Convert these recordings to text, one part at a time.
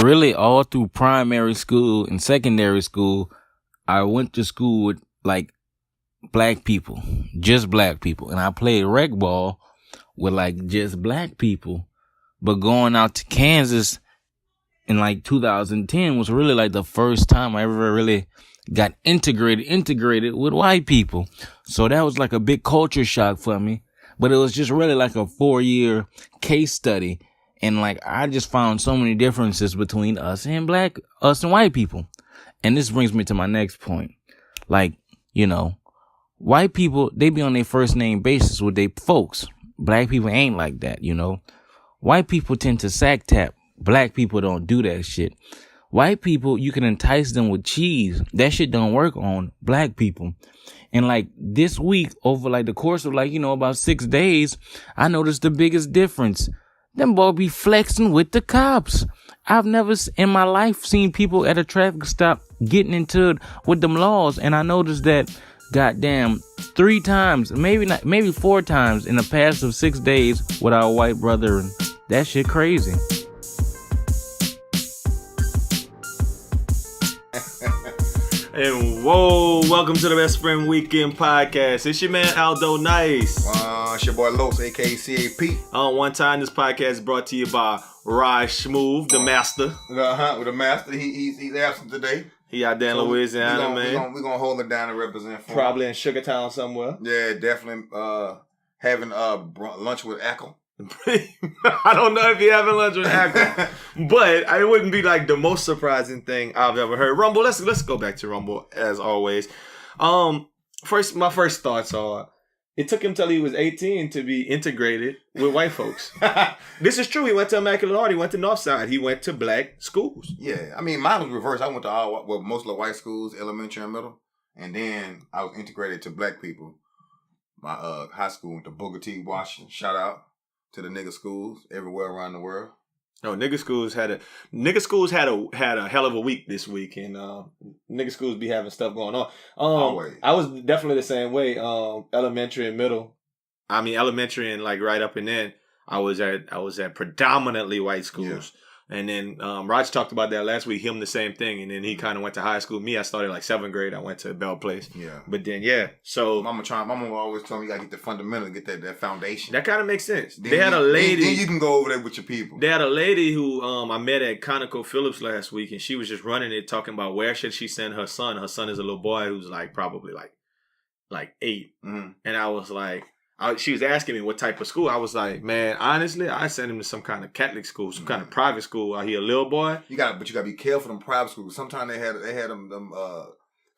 really all through primary school and secondary school, I went to school with like black people, just black people. And I played rec ball with like just black people. But going out to Kansas in like 2010 was really like the first time I ever really got integrated with white people. So that was like a big culture shock for me. But it was just really like a 4-year case study. And like, I just found so many differences between us and white people. And this brings me to my next point. Like, you know, white people, they be on their first name basis with their folks. Black people ain't like that, you know. White people tend to sack tap. Black people don't do that shit. White people, you can entice them with cheese. That shit don't work on black people. And like this week, over like the course of like, you know, about 6 days, I noticed the biggest difference. Them boys be flexing with the cops. I've never in my life seen people at a traffic stop getting into it with them laws. And I noticed that, goddamn, 3 times, maybe 4 times in the past of 6 days with our white brother. And that shit crazy. And whoa, welcome to the Best Friend Weekend Podcast. It's your man Aldo NICE. It's your boy Los, aka C.A.P. One time, this podcast is brought to you by Rog Smuve, the master. With the master, he's absent today. He out there in Louisiana, man. We're gonna hold it down and represent for Probably him. in Sugartown somewhere. Yeah, definitely. Having lunch with Ackle. I don't know if you're having lunch with Ackle, but it wouldn't be like the most surprising thing I've ever heard. Rumble, let's go back to Rumble as always. My first thoughts are, it took him till he was 18 to be integrated with white folks. This is true. He went to Immaculate Heart. He went to Northside. He went to black schools. Yeah, I mean, mine was reversed. I went to mostly white schools, elementary and middle, and then I was integrated to black people. My high school went to Booker T. Washington. Shout out to the nigga schools everywhere around the world. Oh, nigga schools had a hell of a week this week, and nigga schools be having stuff going on. Always. I was definitely the same way. Elementary and middle. I mean, elementary and like right up and then I was at predominantly white schools. Yeah. And then Raj talked about that last week. Him the same thing, and then he kind of went to high school. Me, I started like 7th grade. I went to Bell Place. Yeah, but then so Mama always told me you gotta get the fundamental, get that foundation. That kind of makes sense. Then they had a lady. Then you can go over there with your people. They had a lady who I met at ConocoPhillips last week, and she was just running it, talking about where should she send her son. Her son is a little boy who's like probably like 8, and I was like. She was asking me what type of school. I was like, man, honestly, I sent him to some kind of Catholic school, some kind of private school while he a little boy. But you gotta be careful them private schools. Sometimes they had them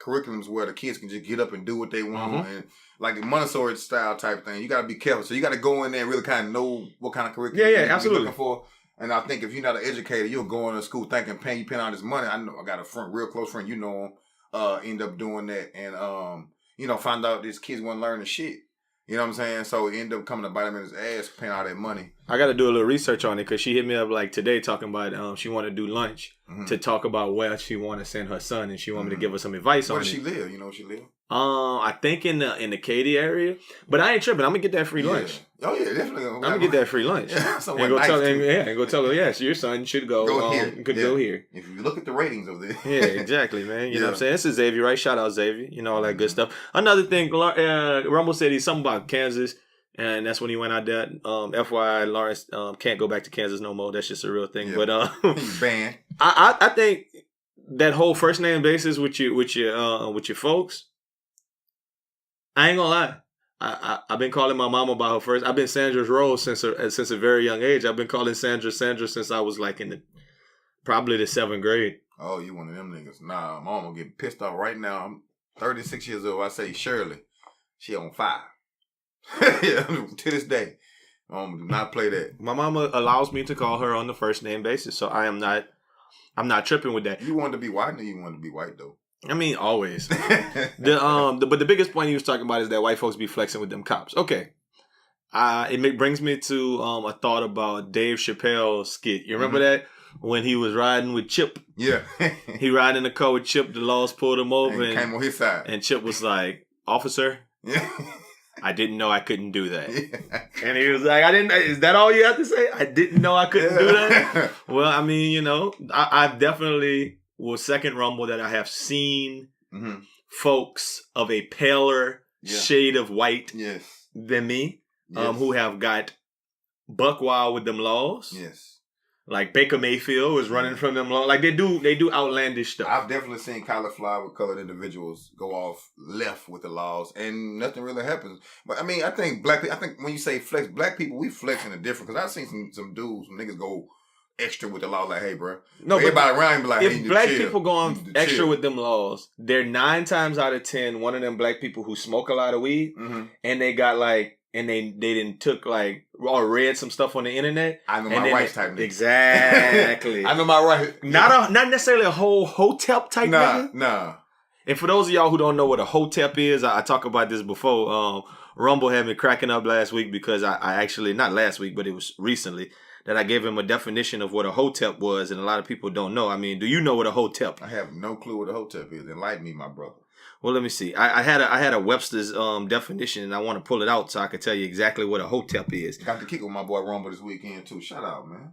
curriculums where the kids can just get up and do what they want, and like the Montessori style type thing. You gotta be careful. So you gotta go in there and really kind of know what kind of curriculum you're absolutely looking for. And I think if you're not an educator, you'll go into school thinking you paying all this money. I know I got a real close friend, end up doing that, and find out this kids want to learn the shit. You know what I'm saying? So he ended up coming to bite him in his ass, paying all that money. I got to do a little research on it because she hit me up like today talking about she wanted to do lunch to talk about where she wanted to send her son, and she wanted me to give her some advice on it. Where does she live? You know where she live? I think in the Katy area, but I ain't tripping. I'm gonna get that free lunch. Oh yeah, definitely. I'm gonna get that free lunch. Yeah, and go tell her, yes, your son should go here. Go here. If you look at the ratings of this. Yeah, exactly, man. You know what I'm saying? This is Xavier, right? Shout out Xavier. You know all that good stuff. Another thing, Rumble said he's something about Kansas. And that's when he went out there. FYI, Lawrence can't go back to Kansas no more. That's just a real thing. Yeah. But he's banned. I think that whole first name basis with your folks. I ain't gonna lie. I've been calling my mama by her first. I've been Sandra's Rose since a very young age. I've been calling Sandra since I was like in probably the 7th grade. Oh, you one of them niggas? Nah, my mama get pissed off right now. I'm 36 years old. I say Shirley. She on 5. Yeah, to this day, do not play that. My mama allows me to call her on the first name basis, so I'm not tripping with that. You wanted to be white, or you wanted to be white though? I mean, always. But the biggest point he was talking about is that white folks be flexing with them cops. Okay, it brings me to a thought about Dave Chappelle's skit. You remember that when he was riding with Chip? Yeah, he riding in the car with Chip. The laws pulled him over and came on his side, and Chip was like, "Officer." Yeah. I didn't know I couldn't do that. And he was like, is that all you have to say? I didn't know I couldn't do that? Well, I mean, you know, I definitely was second Rumble that I have seen folks of a paler shade of white than me who have got buck wild with them laws. Yes. Like Baker Mayfield was running from them laws. Like they do outlandish stuff. I've definitely seen cauliflower colored individuals go off left with the laws and nothing really happens. But I mean, I think when you say flex, black people, we flex in a different, because I've seen some dudes, some niggas go extra with the law, like, hey, bro. No, but everybody around be like, if black people go on extra with them laws, they're 9 times out of 10 one of them black people who smoke a lot of weed, and they got like, and they didn't took like or read some stuff on the internet. I know my rights type nigga. Exactly. I know my rights. Not necessarily a whole hotep type nigga. Nah. And for those of y'all who don't know what a hotep is, I talked about this before. Rumble had me cracking up last week because I actually, not last week, but it was recently, that I gave him a definition of what a hotep was, and a lot of people don't know. I mean, do you know what a hotep? I have no clue what a hotep is. Enlighten me, my brother. Well, let me see. I had a Webster's definition, and I want to pull it out so I can tell you exactly what a hotep is. Got to kick with my boy Rumble this weekend too. Shout out, man.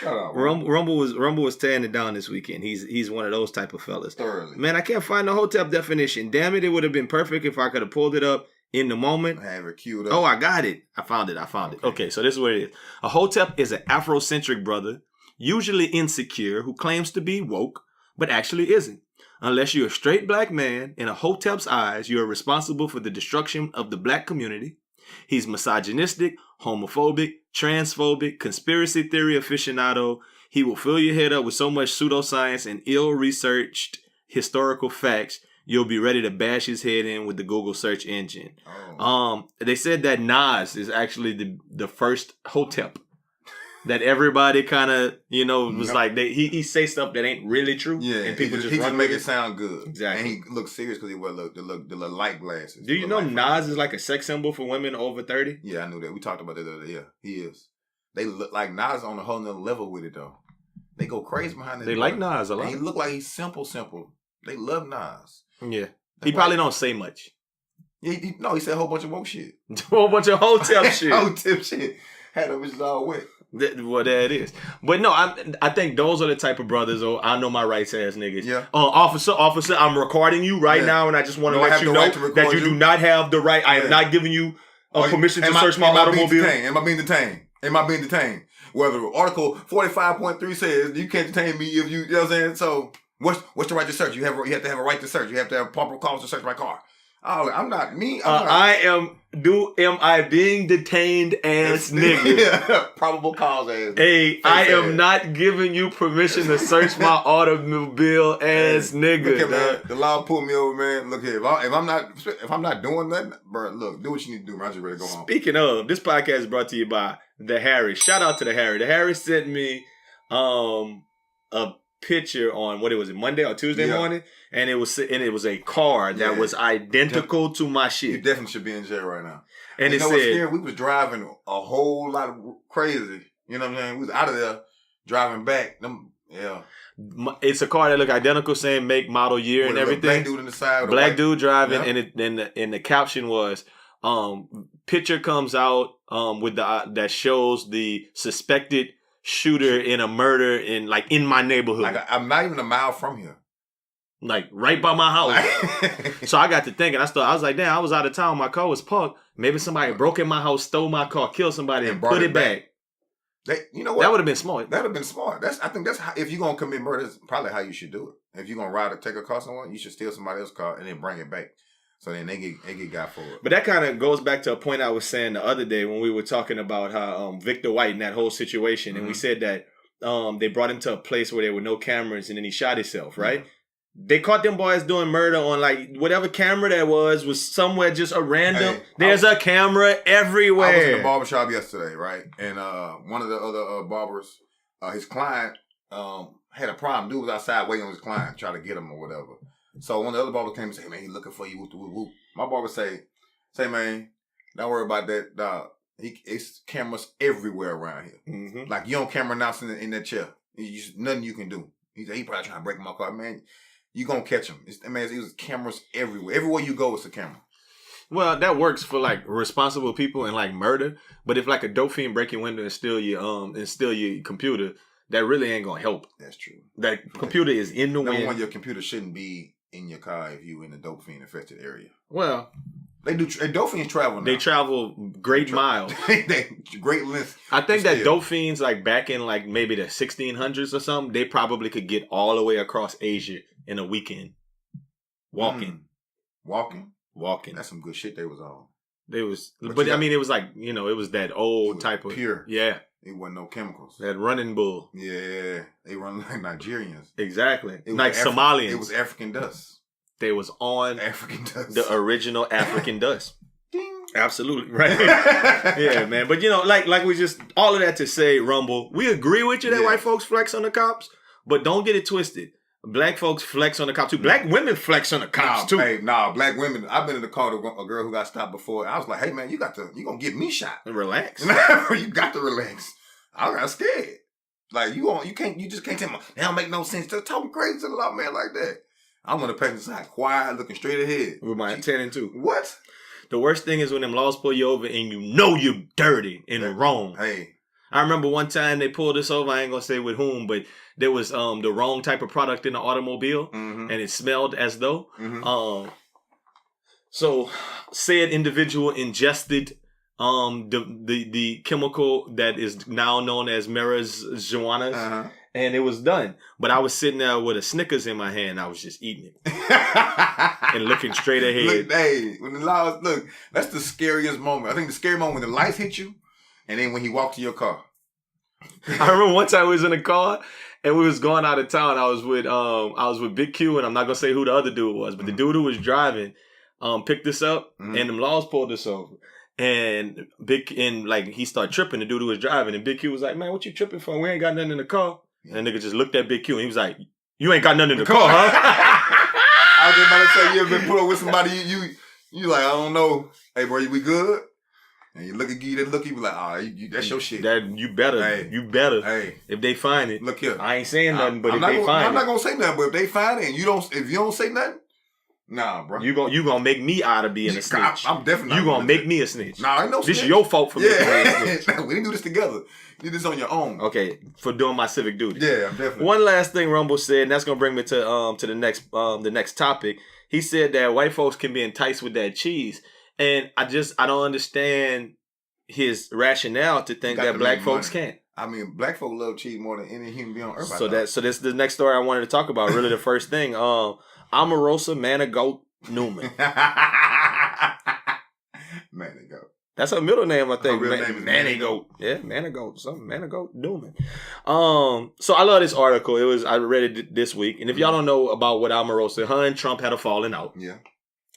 Shout out. Rumble was tearing it down this weekend. He's one of those type of fellas. Thoroughly. Man, I can't find the hotep definition. Damn it! It would have been perfect if I could have pulled it up in the moment. I have it queued up. Oh, I got it. I found it. Okay, so this is what it is. A hotep is an Afrocentric brother, usually insecure, who claims to be woke, but actually isn't. Unless you're a straight black man, in a hotep's eyes, you are responsible for the destruction of the black community. He's misogynistic, homophobic, transphobic, conspiracy theory aficionado. He will fill your head up with so much pseudoscience and ill-researched historical facts, you'll be ready to bash his head in with the Google search engine. They said that Nas is actually the first hotep. That everybody kind of, was like, he say stuff that ain't really true. Yeah, and people he just make it sound good. Exactly. And he looks serious because he wear the light glasses. Do you know Nas is like a sex symbol for women over 30? Yeah, I knew that. We talked about that the other day. Yeah, he is. They look like Nas on a whole nother level with it, though. They go crazy behind it. They like Nas a lot. And he look like he's simple. They love Nas. Yeah. He probably don't say much. Yeah, he said a whole bunch of woke shit. A whole bunch of hotep shit. Hotep shit. Had them bitches all wet. Well, there it is. But no, I think those are the type of brothers, I know my rights ass niggas. Yeah. Officer, I'm recording you right now, and I just want to let you know that you do not have the right. I am not giving you permission to search my automobile. Am I being detained? Whether Article 45.3 says you can't detain me if you know what I'm saying? So what's the right to search? You have to have a right to search. You have to have proper cause to search my car. Oh, I'm not me. Am I being detained as nigga? Yeah. Probable cause as. Hey, I am not giving you permission to search my automobile as nigga. Look here, man. The law pulled me over, man. Look here. If I'm not doing nothing, bro, look, do what you need to do, man. I'm just ready to go home. Speaking of, this podcast is brought to you by the Harry. Shout out to the Harry. The Harry sent me a picture on Monday or Tuesday morning, and it was a car that was identical to my shit. You definitely should be in jail right now. And it said, what's scary? We was driving a whole lot of crazy. You know what I'm saying? We was out of there driving back. It's a car that look identical, same make, model, year, and everything. Black dude in the side. Black dude driving, and the caption was, picture comes out with that shows the suspected shooter in a murder in my neighborhood. Like I'm not even a mile from here. Like right by my house. So I got to thinking. I was like, damn, I was out of town. My car was parked. Maybe somebody broke in my house, stole my car, killed somebody, and put it back. You know what? That would have been smart. That would have been smart. I think that's how, if you're gonna commit murder, that's probably how you should do it. If you're gonna ride or take a car somewhere, you should steal somebody else's car and then bring it back. So then they get got for it. But that kind of goes back to a point I was saying the other day when we were talking about how Victor White and that whole situation, and we said that they brought him to a place where there were no cameras, and then he shot himself, right? Mm-hmm. They caught them boys doing murder on like whatever camera that was somewhere, just a random. Hey, there's a camera everywhere. I was in the barbershop yesterday, right? And one of the other barbers, his client had a problem. Dude was outside waiting on his client, try to get him or whatever. So one of the other barbers came and said, "Hey man, he looking for you." Whoop, whoop, whoop. My barber say, man, don't worry about that, dog. It's cameras everywhere around here. Mm-hmm. Like you on camera now in that chair. Nothing you can do. He said he probably trying to break my car, man. You gonna catch him. It was cameras everywhere. Everywhere you go, it's a camera. Well, that works for like responsible people and like murder. But if like a dope fiend break your window and steal your computer, that really ain't gonna help. That's true. That computer is in the Number wind. one, your computer shouldn't be in your car if you in a dope fiend affected area. Well, they do. Dope fiends travel now. They travel great miles. They great length. I think that dope fiends, like back in like maybe the 1600s or something, they probably could get all the way across Asia in a weekend. Walking. Walking. That's some good shit they was on. They was, but I mean, it was like, you know, it was that old type of pure. Yeah. It wasn't no chemicals. That running bull. Yeah. They run like Nigerians. Exactly. Like Somalians. It was African dust. They was on African dust. The original African dust. Ding. Absolutely. Right. Yeah, man. But you know, like we just, all of that to say, Rumble, we agree with you that white folks flex on the cops, but don't get it twisted. Black folks flex on the cops too. Black women flex on the cops too. Hey, black women. I've been in the car with a girl who got stopped before. I was like, hey man, you gonna get me shot. Relax. You got to relax. I got scared. Like you just can't tell me that don't make no sense. Just talking crazy to the law man like that. I'm on the passenger side, quiet, looking straight ahead. With my 10 and 2. What? The worst thing is when them laws pull you over and you know you're dirty and wrong. Hey. I remember one time they pulled us over. I ain't gonna say with whom, but there was the wrong type of product in the automobile, and it smelled as though. So said individual ingested the chemical that is now known as marijuana, and it was done. But I was sitting there with a Snickers in my hand. I was just eating it and looking straight ahead. Look, when the laws that's the scariest moment. I think the scary moment when the lights hit you. And then when he walked to your car. I remember one time we was in a car and we was going out of town. I was with Big Q, and I'm not gonna say who the other dude was, but the dude who was driving picked us up, and them laws pulled us over. And he started tripping, the dude who was driving, and Big Q was like, man, what you tripping for? We ain't got nothing in the car. And the nigga just looked at Big Q and he was like, you ain't got nothing in the car, huh? I was just about to say, you ever been put up with somebody you like, I don't know. Hey bro, we good? And you look at you, that look, you be like, that's your shit. That you better. Hey. If they find it. Look here. I ain't saying nothing, but I'm not gonna say nothing, but if they find it and if you don't say nothing, nah, bro. You gonna make me out of being a snitch. I'm definitely you gonna make me a snitch. Nah, I ain't no snitch. This is your fault for making me a snitch. We didn't do this together. You did this on your own. Okay, for doing my civic duty. Yeah, I'm definitely. One last thing Rumble said, and that's gonna bring me to the next topic. He said that white folks can be enticed with that cheese. And I don't understand his rationale to think that black folks can't. I mean, black folk love cheese more than any human being on earth. So this is the next story I wanted to talk about. Really, the first thing, Omarosa, man of goat, Newman. Man of goat. That's her middle name, I think. Her real name is Man of goat. Yeah, man of goat. Something man of goat, Newman. So I love this article. I read it this week, and if y'all don't know about what Omarosa, her and Trump had a falling out. Yeah.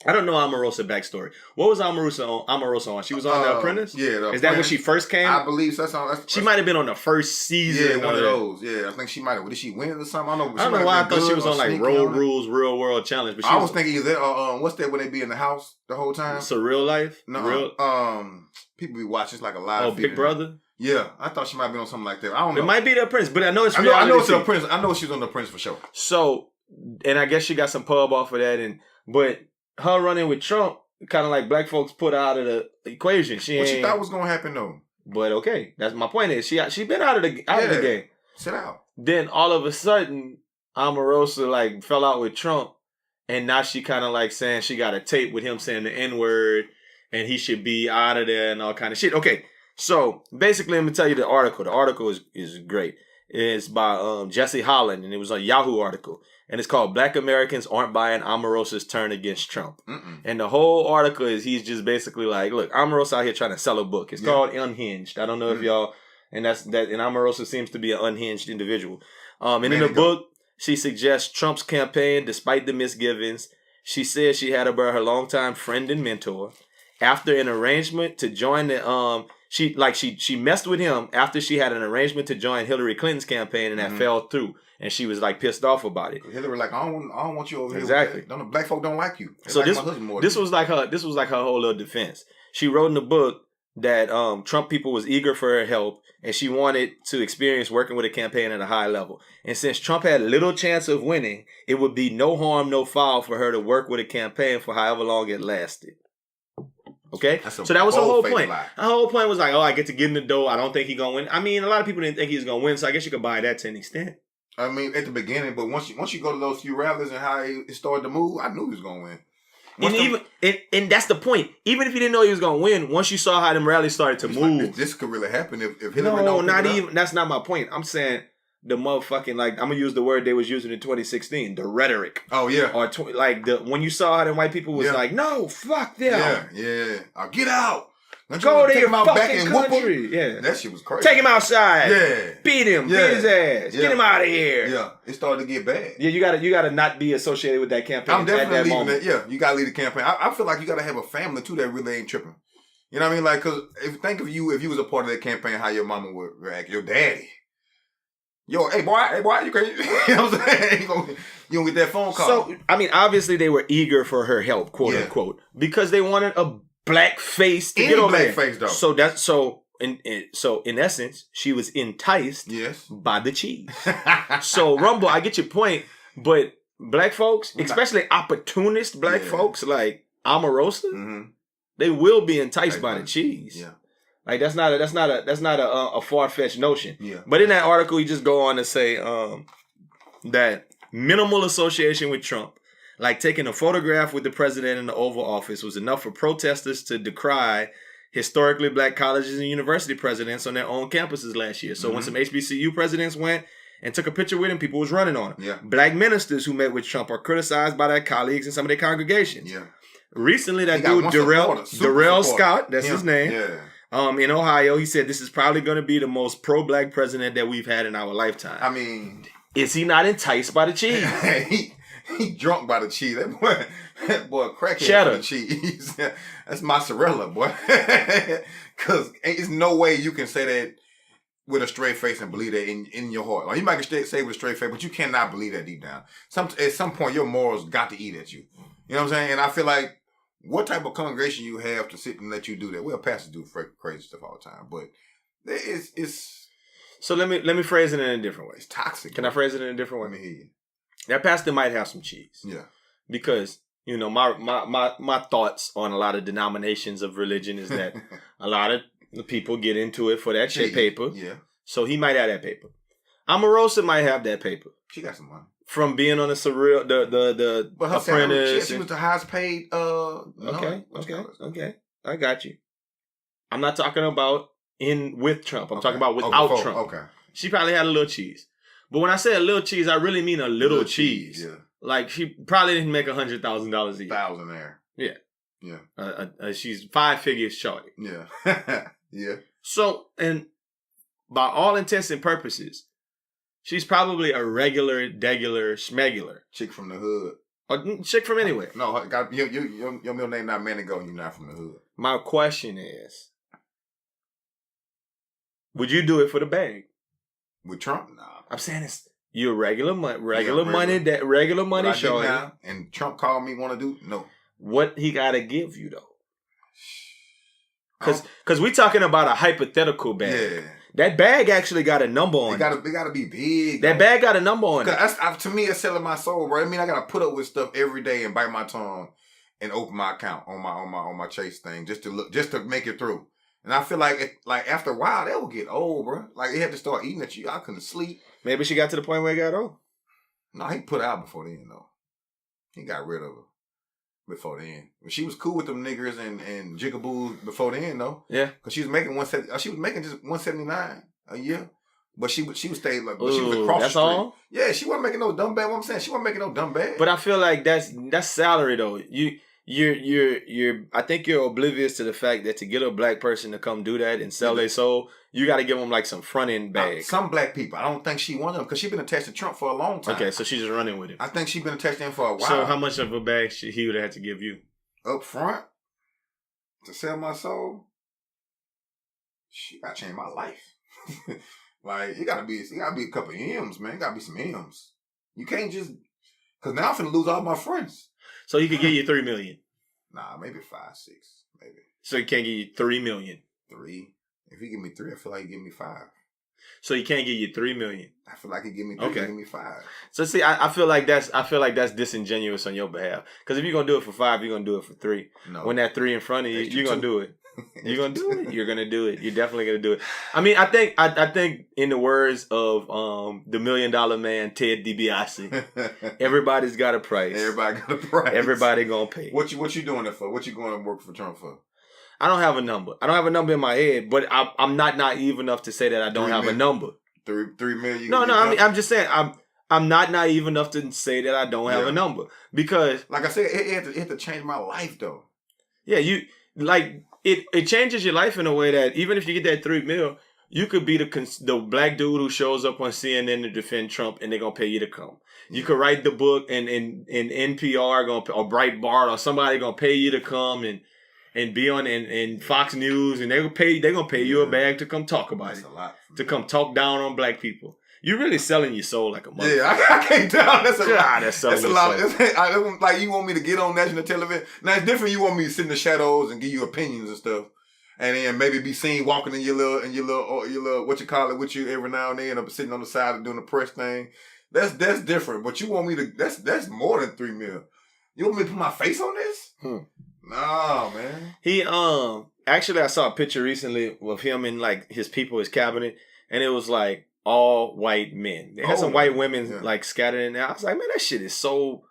I don't know Omarosa backstory. What was Omarosa on? She was on The Apprentice? Yeah. Is that when she first came? I believe so. She might have been on the first season. Yeah, one of those. Yeah, I think she might have. Did she win or something? I don't know. I don't know why I thought she was on like Road Rules, Real World Challenge. But I was thinking either what's that when they be in the house the whole time? It's a Real Life? No. People be watching. It's like a live. Oh, Big Brother? Yeah, I thought she might be on something like that. I don't know. It might be The Apprentice, but I know it's I know it's The Apprentice. I know she was on The Apprentice for sure. So, and I guess she got some pub off of that, but her running with Trump, kind of like black folks put her out of the equation. What she thought was gonna happen though. But okay, that's my point. Is she been out of the game? Sit out. Then all of a sudden, Omarosa like fell out with Trump, and now she kind of like saying she got a tape with him saying the N-word, and he should be out of there and all kind of shit. Okay, so basically, let me tell you the article. The article is great. It's by Jesse Holland, and it was a Yahoo article. And it's called Black Americans Aren't Buying Omarosa's Turn Against Trump. And the whole article is he's just basically like, look, Omarosa out here trying to sell a book. It's called Unhinged. I don't know if y'all, and Omarosa seems to be an unhinged individual. And in the book, she suggests Trump's campaign, despite the misgivings. She says she had about her longtime friend and mentor. After an arrangement to join the, she messed with him after she had an arrangement to join Hillary Clinton's campaign, and that fell through. And she was like pissed off about it. Hillary like, I don't want you over here. Exactly. Black folk don't like you. So like this was like her whole little defense. She wrote in the book that Trump people was eager for her help, and she wanted to experience working with a campaign at a high level. And since Trump had little chance of winning, it would be no harm, no foul for her to work with a campaign for however long it lasted. Okay? That's a So that was the whole bold-faced point. lie. The whole point was like, I get to get in the door. I don't think he's going to win. I mean, a lot of people didn't think he was going to win, so I guess you could buy that to an extent. I mean, at the beginning, but once you go to those few rallies and how it started to move, I knew he was going to win. And that's the point. Even if you didn't know he was gonna win, once you saw how them rallies started to move, like, this could really happen if Hillary no, don't not pick it even. up. That's not my point. I'm saying the motherfucking I'm gonna use the word they was using in 2016, the rhetoric. Oh yeah, Or when you saw how them white people was like, no, fuck them. Yeah. Get out. Go to take your him out back fucking and whoop country. him. Yeah, that shit was crazy. take him outside. Yeah, beat him. Yeah. Beat his ass. Yeah. Get him out of here. Yeah, it started to get bad. Yeah, you gotta not be associated with that campaign. I'm definitely at that leaving moment. that. Yeah, you gotta leave the campaign. I feel like you gotta have a family too that really ain't tripping. You know what I mean? Like, cause if you was a part of that campaign, how your mama would react, your daddy. Yo, hey boy, you crazy? You know what I'm saying? You don't get that phone call. So, I mean, obviously they were eager for her help, quote unquote, because they wanted a black face to get over black there. face though. So in essence, she was enticed by the cheese. So Rumble, I get your point, but black folks, especially opportunist black folks like Omarosa, they will be enticed by the cheese. Yeah. Like that's not a far-fetched notion. Yeah. But in that article, you just go on to say that minimal association with Trump, like taking a photograph with the president in the Oval Office, was enough for protesters to decry historically black colleges and university presidents on their own campuses last year. So when some HBCU presidents went and took a picture with him, people was running on him. Yeah. Black ministers who met with Trump are criticized by their colleagues and some of their congregations. Yeah. Recently, that dude Darrell Scott, that's his name. Yeah. In Ohio, he said this is probably going to be the most pro-black president that we've had in our lifetime. I mean, is he not enticed by the cheese? he drunk by the cheese. That boy crackhead for the cheese. That's mozzarella, boy. Because there's no way you can say that with a straight face and believe that in your heart. Like, you might say it with a straight face, but you cannot believe that deep down. At some point, your morals got to eat at you. You know what I'm saying? And I feel like what type of congregation you have to sit and let you do that? Well, pastors do crazy stuff all the time, but it's. So let me phrase it in a different way. It's toxic. Can I phrase it in a different way? Let me hear you. That pastor might have some cheese. Yeah. Because, my thoughts on a lot of denominations of religion is that a lot of the people get into it for that shit paper. Yeah. So he might have that paper. Omarosa might have that paper. She got some money. From being on the surreal, the but her Apprentice. She was the highest paid. Okay. I got you. I'm not talking about with Trump. I'm talking about without Trump. Okay. She probably had a little cheese. But when I say a little cheese, I really mean a little cheese. Yeah. Like she probably didn't make $100,000 a year. $1,000 Yeah. Yeah. She's 5 figures shorty. Yeah. Yeah. So, and by all intents and purposes, she's probably a regular, schmegular. Chick from the hood. Or chick from anywhere. No, your middle name not Manigo and you're not from the hood. My question is, would you do it for the bag? With Trump? Nah. I'm saying it's you're regular money shorty. And Trump called me want to do? No. What he got to give you, though? Because we talking about a hypothetical bag. Yeah. That bag actually got a number on it. It got to be big. That bag got a number on it. To me, it's selling my soul, bro. I mean, I got to put up with stuff every day and bite my tongue and open my account on my Chase thing just to make it through. And I feel like after a while, that will get old, bro. Like, it had to start eating at you. I couldn't sleep. Maybe she got to the point where it got old. No, he put her out before then, though. He got rid of her before then. But she was cool with them niggers and jigaboos before then, though. Yeah. Because she was making she was making just $179 a year. But she would stay like, but she was across the street. All? Yeah, she wasn't making no dumb bag. What I'm saying, she wasn't making no dumb bag. But I feel like that's salary though. You're I think you're oblivious to the fact that to get a black person to come do that and sell their soul, you got to give them like some front end bag. Some black people, I don't think she one of them because she's been attached to Trump for a long time. Okay, so she's just running with him. I think she's been attached to him for a while. So how much of a bag he would have had to give you up front to sell my soul? She got to change my life. Like it gotta be a couple of M's, man. It gotta be some M's. You can't just because now I'm finna lose all my friends. So he could give you $3 million. Nah, maybe 5, 6, maybe. So he can't give you $3 million. 3. If he give me 3, I feel like he give me 5. So he can't give you $3 million. I feel like he give me 3, give me 5. So see, I feel like that's disingenuous on your behalf. Because if you're gonna do it for 5, you're gonna do it for 3. No. When that 3 in front of you, you're gonna do it. You're gonna do it. You're gonna do it. You're definitely gonna do it. I mean, I think in the words of the $1 Million Man Ted DiBiase, everybody's got a price. Everybody got a price. Everybody gonna pay. What you doing it for? What you going to work for Trump for? I don't have a number. I don't have a number in my head, but I'm not naive enough to say that I don't have a number. 3 million. No. I mean, I'm just saying I'm not naive enough to say that I don't have a number because, like I said, it had to change my life though. Yeah, you like it changes your life in a way that even if you get that $3 million, you could be the black dude who shows up on CNN to defend Trump, and they're gonna pay you to come. You could write the book, and NPR or Breitbart or somebody gonna pay you to come and be on in Fox News, and they're gonna pay you a bag to come talk about it, to come talk down on black people. You're really selling your soul like a motherfucker. Yeah, I can't tell. That's a lot. That's a lot. Like you want me to get on national television. Now it's different. You want me to sit in the shadows and give you opinions and stuff, and then maybe be seen walking in your little what you call it with you every now and then, or sitting on the side and doing the press thing. That's different. But you want me to? That's more than $3 million. You want me to put my face on this? No, man. He actually I saw a picture recently of him and like his people, his cabinet, and it was like all white men. They had some white women like scattered in there. I was like, man, that shit is so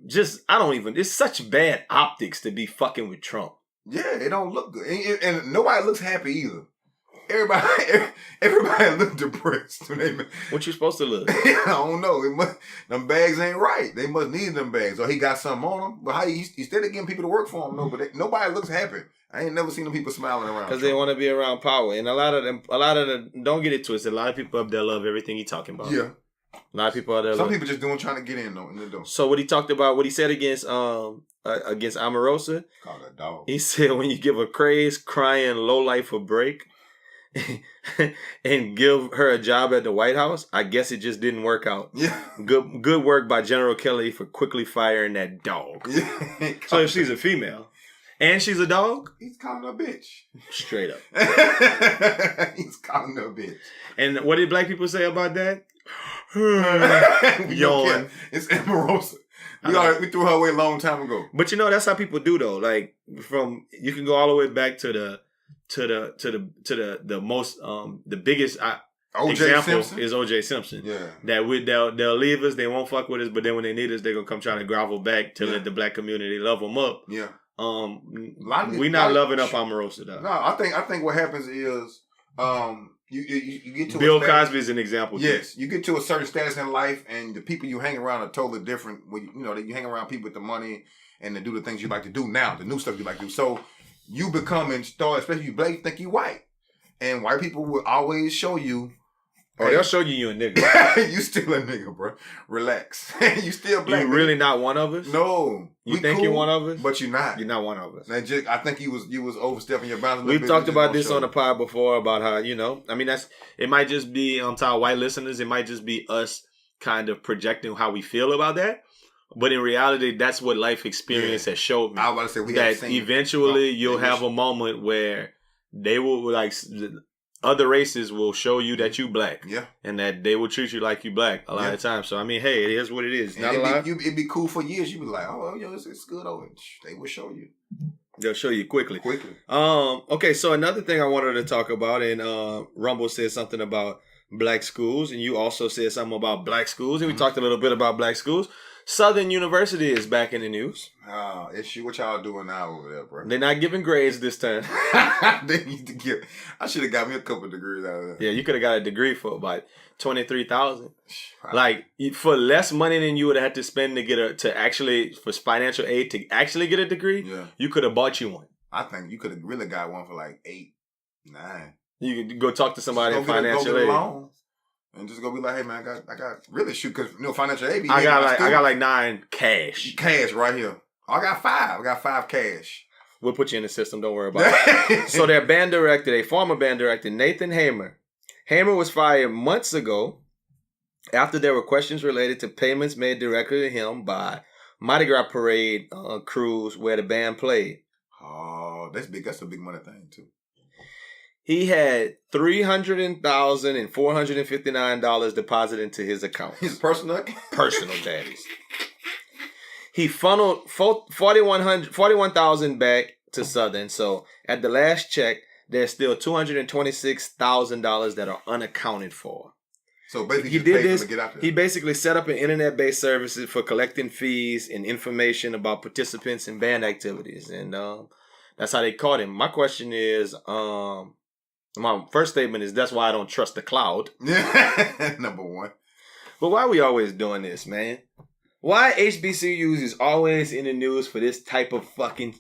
just it's such bad optics to be fucking with Trump. Yeah, it don't look good. And nobody looks happy either. Everybody look depressed. What you supposed to look? I don't know. Them bags ain't right. They must need them bags. Or he got something on them. But how he's still getting people to work for him. No, but nobody looks happy. I ain't never seen them people smiling around. Because they want to be around power. And a lot of them, don't get it twisted. A lot of people up there love everything he's talking about. Yeah. A lot of people out there. Some people just trying to get in though. In the door. So what he talked about, what he said against Omarosa. Called a dog. He said when you give a crazed, crying lowlife a break and give her a job at the White House, I guess it just didn't work out. Yeah. Good work by General Kelly for quickly firing that dog. Yeah. So if she's a female and she's a dog, he's calling her a bitch. Straight up. He's calling her a bitch. And what did black people say about that? Yawn. It's Omarosa. We threw her away a long time ago. But that's how people do though. Like you can go all the way back to the most the biggest example Simpson? is O.J. Simpson. Yeah, they'll leave us, they won't fuck with us, but then when they need us, they're gonna come trying to grovel back to let the black community love them up. Yeah, we not loving up Omarosa though. No, I think what happens is you get to Bill Cosby is an example. Yes, you get to a certain status in life, and the people you hang around are totally different. When you hang around people with the money and they do the things you like to do now, the new stuff you like to do. So you become and start, especially you black, think you white. And white people will always show you. Oh, they'll show you a nigga. You still a nigga, bro. Relax. You still black. You really not one of us? No. You think you're one of us? But you're not. You're not one of us. I think you was overstepping your bounds a little We've bit. talked about this on the pod before about how, I mean, it might just be, to our white listeners, it might just be us kind of projecting how we feel about that. But in reality, that's what life experience has showed me. I was about to say that eventually you'll have a moment where they will other races will show you that you black. Yeah. And that they will treat you like you black a lot of times. So I mean, hey, it is what it is. Not a lot. It'd be cool for years. You'd be like, oh, it's good over. They will show you. They'll show you quickly. Okay, so another thing I wanted to talk about, and Rumble said something about black schools, and you also said something about black schools, and we talked a little bit about black schools. Southern University is back in the news. What y'all doing now over there, bro? They're not giving grades this time. They need to give. I should have got me a couple of degrees out of that. Yeah, you could have got a degree for about $23,000. Like for less money than you would have had to spend for financial aid to actually get a degree. Yeah, you could have bought you one. I think you could have really got one for like $8, $9. You could go talk to somebody in financial aid. And just go be like, hey man, I got really shoot because financial aid. I got like 9 cash. Cash right here. I got 5. I got 5 cash. We'll put you in the system. Don't worry about it. So their band director, a former band director, Nothin Hammer was fired months ago after there were questions related to payments made directly to him by Mardi Gras parade crews where the band played. Oh, that's big. That's a big money thing too. He had $300,459 deposited into his account. His personal account? Personal daddies. He funneled 41,000 back to Southern. So at the last check, there's still $226,000 that are unaccounted for. So basically, he did this. He basically set up an internet-based services for collecting fees and information about participants in band activities, and that's how they caught him. My question is, my first statement is that's why I don't trust the cloud. Number one. But why are we always doing this, man? Why HBCUs is always in the news for this type of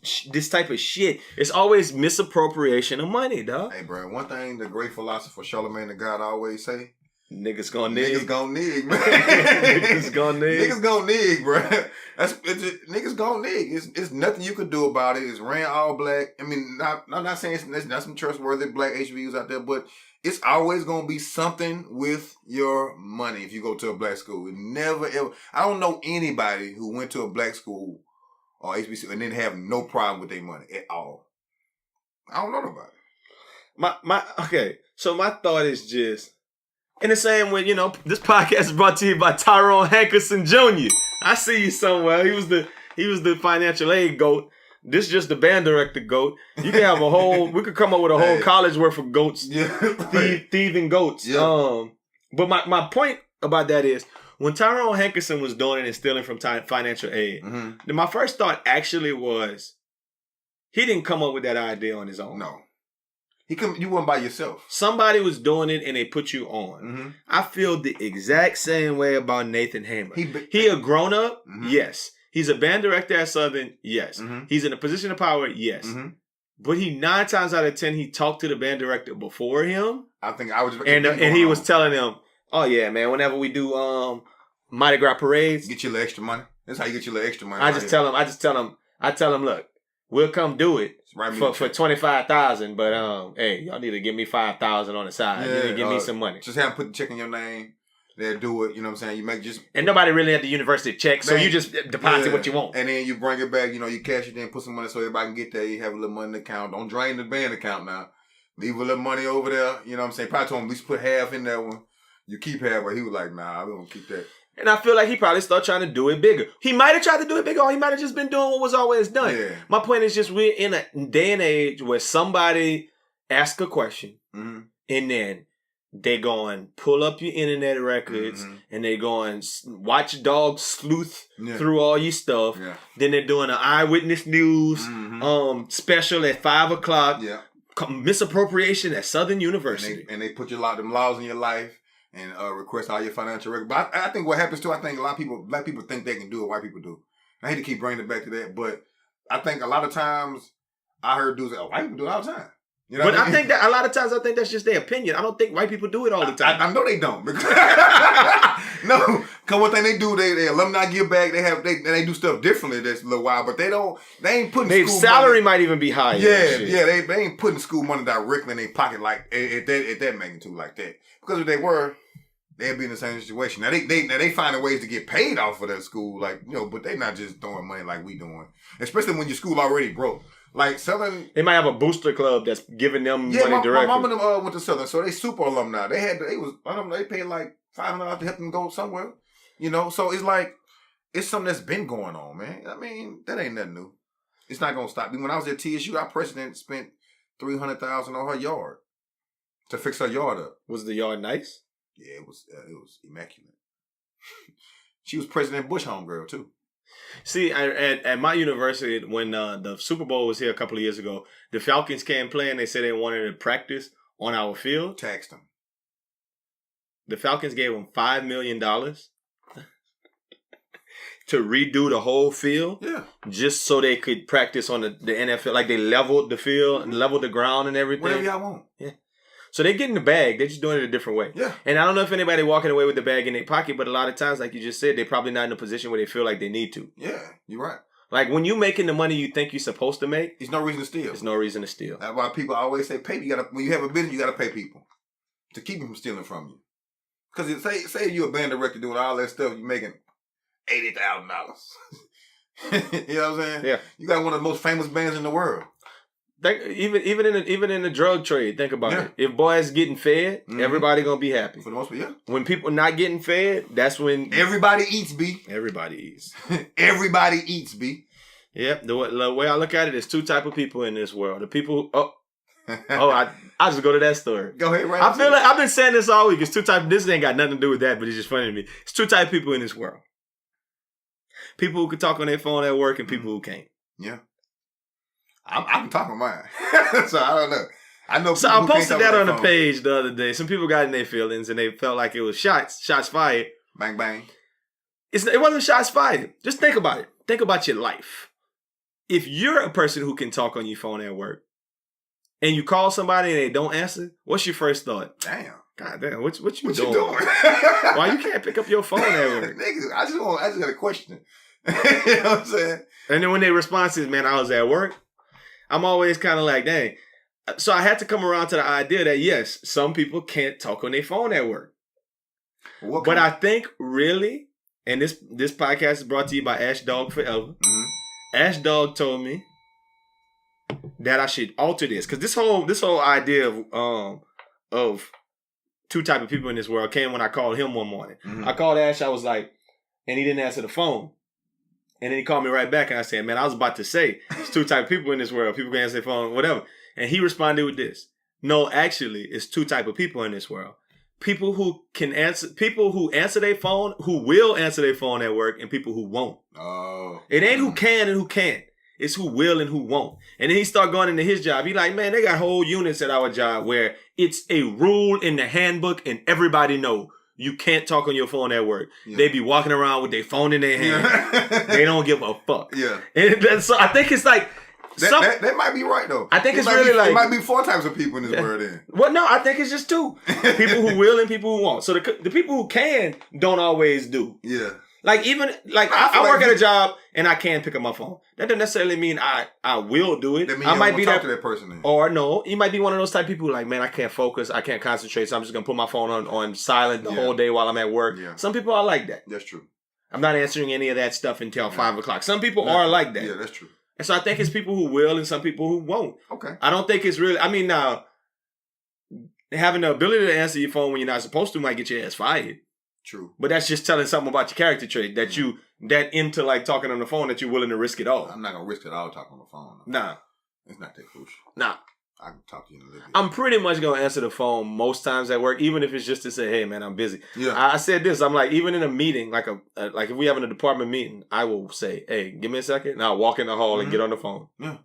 shit? It's always misappropriation of money, dog. Hey, bro, one thing the great philosopher Charlemagne the God always say. Niggas gonna nig. Niggas gonna nig, man. Niggas gonna nig. Niggas gonna nig, bro. Niggas gonna nig. It's nothing you could do about it. It's ran all black. I mean, I'm not saying there's not some trustworthy black HBCUs out there, but it's always gonna be something with your money if you go to a black school. It never ever. I don't know anybody who went to a black school or HBCU and didn't have no problem with their money at all. I don't know nobody. Okay. So my thought is just. In the same way, this podcast is brought to you by Tyrone Hankerson Jr. I see you somewhere. He was the financial aid goat. This is just the band director goat. You can have we could come up with a whole college worth of goats. Yeah. Thieving goats. Yeah. But my point about that is when Tyrone Hankerson was doing it and stealing from financial aid, then my first thought actually was he didn't come up with that idea on his own. No. You weren't by yourself. Somebody was doing it and they put you on. Mm-hmm. I feel the exact same way about Nathan Hamer. He a grown up? Mm-hmm. Yes. He's a band director at Southern? Yes. Mm-hmm. He's in a position of power? Yes. Mm-hmm. But 9 times out of 10, he talked to the band director before him. I think I was... And he was telling him, oh yeah, man, whenever we do Mardi Gras parades... Get you a little extra money. That's how you get you a little extra money. I tell him, look, we'll come do it. For $25,000, but hey, y'all need to give me $5,000 on the side. You need to give me some money. Just have them put the check in your name. They'll do it. You know what I'm saying? You make and nobody really at the university check, so you just deposit what you want, and then you bring it back. You cash it in, put some money so everybody can get there. You have a little money in the account. Don't drain the band account now. Leave a little money over there. You know what I'm saying? Probably told him at least put half in that one. You keep half, but he was like, nah, we don't keep that. And I feel like he probably started trying to do it bigger. He might have tried to do it bigger, or he might have just been doing what was always done. Yeah. My point is just we're in a day and age where somebody asks a question, and then they go and pull up your internet records, and they go and watch dogs sleuth through all your stuff. Yeah. Then they're doing an eyewitness news special at 5:00. Yeah. Misappropriation at Southern University. And they put them laws in your life. And request all your financial records. But I think what happens too, I think a lot of people, black people think they can do what white people do. I hate to keep bringing it back to that, but I think a lot of times I heard dudes say, white people do it all the time. You know but I think that a lot of times I think that's just their opinion. I don't think white people do it all the time. I know they don't. No, because one thing they do, they alumni give back. They do stuff differently. That's a little wild, but they ain't putting their school salary money. might even be higher. Yeah. They ain't putting school money directly in their pocket like at that magnitude like that. Because if they were, they'd be in the same situation. Now they finding ways to get paid off of their school, but they not just throwing money like we doing. Especially when your school already broke. Like Southern, they might have a booster club that's giving them money directly. My mom and them went to Southern, so they super alumni. They paid like $500 to help them go somewhere. So it's something that's been going on, man. I mean, that ain't nothing new. It's not gonna stop. When I was at TSU, our president spent $300,000 on her yard to fix her yard up. Was the yard nice? Yeah, it was immaculate. She was President Bush homegirl too. See, at my university, when the Super Bowl was here a couple of years ago, the Falcons came playing. They said they wanted to practice on our field. Taxed them. The Falcons gave them $5 million to redo the whole field. Yeah. Just so they could practice on the NFL. Like they leveled the field and leveled the ground and everything. Whatever y'all want. Yeah. So they're getting the bag. They're just doing it a different way. Yeah. And I don't know if anybody walking away with the bag in their pocket, but a lot of times, like you just said, they're probably not in a position where they feel like they need to. Yeah, you're right. Like when you're making the money you think you're supposed to make, there's no reason to steal. There's no reason to steal. That's why people always say pay. When you have a business, you gotta pay people to keep them from stealing from you. Because say you're a band director doing all that stuff, you're making $80,000. You know what I'm saying? Yeah. You got one of the most famous bands in the world. Even in the drug trade, think about it. If boys getting fed, everybody gonna be happy. For the most part, yeah. When people not getting fed, that's when everybody eats, B. Everybody eats. Everybody eats, B. Yep. The way I look at it is two type of people in this world. The people I just go to that story. Go ahead, right? I feel like I've been saying this all week. It's two type. This ain't got nothing to do with that, but it's just funny to me. It's two type of people in this world. People who can talk on their phone at work and people who can't. Yeah. I can talk on mine. So I don't know. I know. So I posted that on the page the other day. Some people got in their feelings and they felt like it was shots fired. Bang, bang. It wasn't shots fired. Just think about it. Think about your life. If you're a person who can talk on your phone at work and you call somebody and they don't answer, what's your first thought? Damn. God damn, what you doing? Why you can't pick up your phone at work? Niggas, I just got a question. You know what I'm saying? And then when their response is, man, I was at work, I'm always kind of like, dang. So I had to come around to the idea that, yes, some people can't talk on their phone at work. But I think really, and this podcast is brought to you by Ash Dog Forever. Mm-hmm. Ash Dog told me that I should alter this. Because this whole idea of two type of people in this world came when I called him one morning. Mm-hmm. I called Ash, I was like, and he didn't answer the phone. And then he called me right back and I said, man, I was about to say, there's two type of people in this world. People can answer their phone, whatever. And he responded with this. No, actually, it's two type of people in this world. People who answer their phone, who will answer their phone at work, and people who won't. Oh. It ain't who can and who can't. It's who will and who won't. And then he started going into his job. He like, man, they got whole units at our job where it's a rule in the handbook and everybody know. You can't talk on your phone at work. Yeah. They be walking around with their phone in their hand. Yeah. They don't give a fuck. Yeah. And so I think it's like... That might be right, though. I think it's really like... There might be 4 types of people in this world then. Well, no, I think it's just 2. People who will and people who won't. So the people who can don't always do. Yeah. Like even... Like I work at a job and I can pick up my phone. That doesn't necessarily mean I will do it. That means I might be talk to that person then. Or no, you might be one of those type of people who like, man, I can't focus, I can't concentrate, so I'm just gonna put my phone on silent the whole day while I'm at work. Yeah. Some people are like that. That's true. I'm not answering any of that stuff until 5 o'clock. Some people are like that. Yeah, that's true. And so I think it's people who will and some people who won't. Okay. I don't think it's really, I mean, now, having the ability to answer your phone when you're not supposed to might get your ass fired. True. But that's just telling something about your character trait that you that into like talking on the phone that you're willing to risk it all. I'm not gonna risk it all talking on the phone. Nah. It's not that crucial. Nah. I can talk to you in a little bit. I'm pretty much gonna answer the phone most times at work, even if it's just to say, "Hey, man, I'm busy." Yeah. I said this. I'm like, even in a meeting, like if we having a department meeting, I will say, "Hey, give me a second," and I'll walk in the hall and get on the phone. Yeah.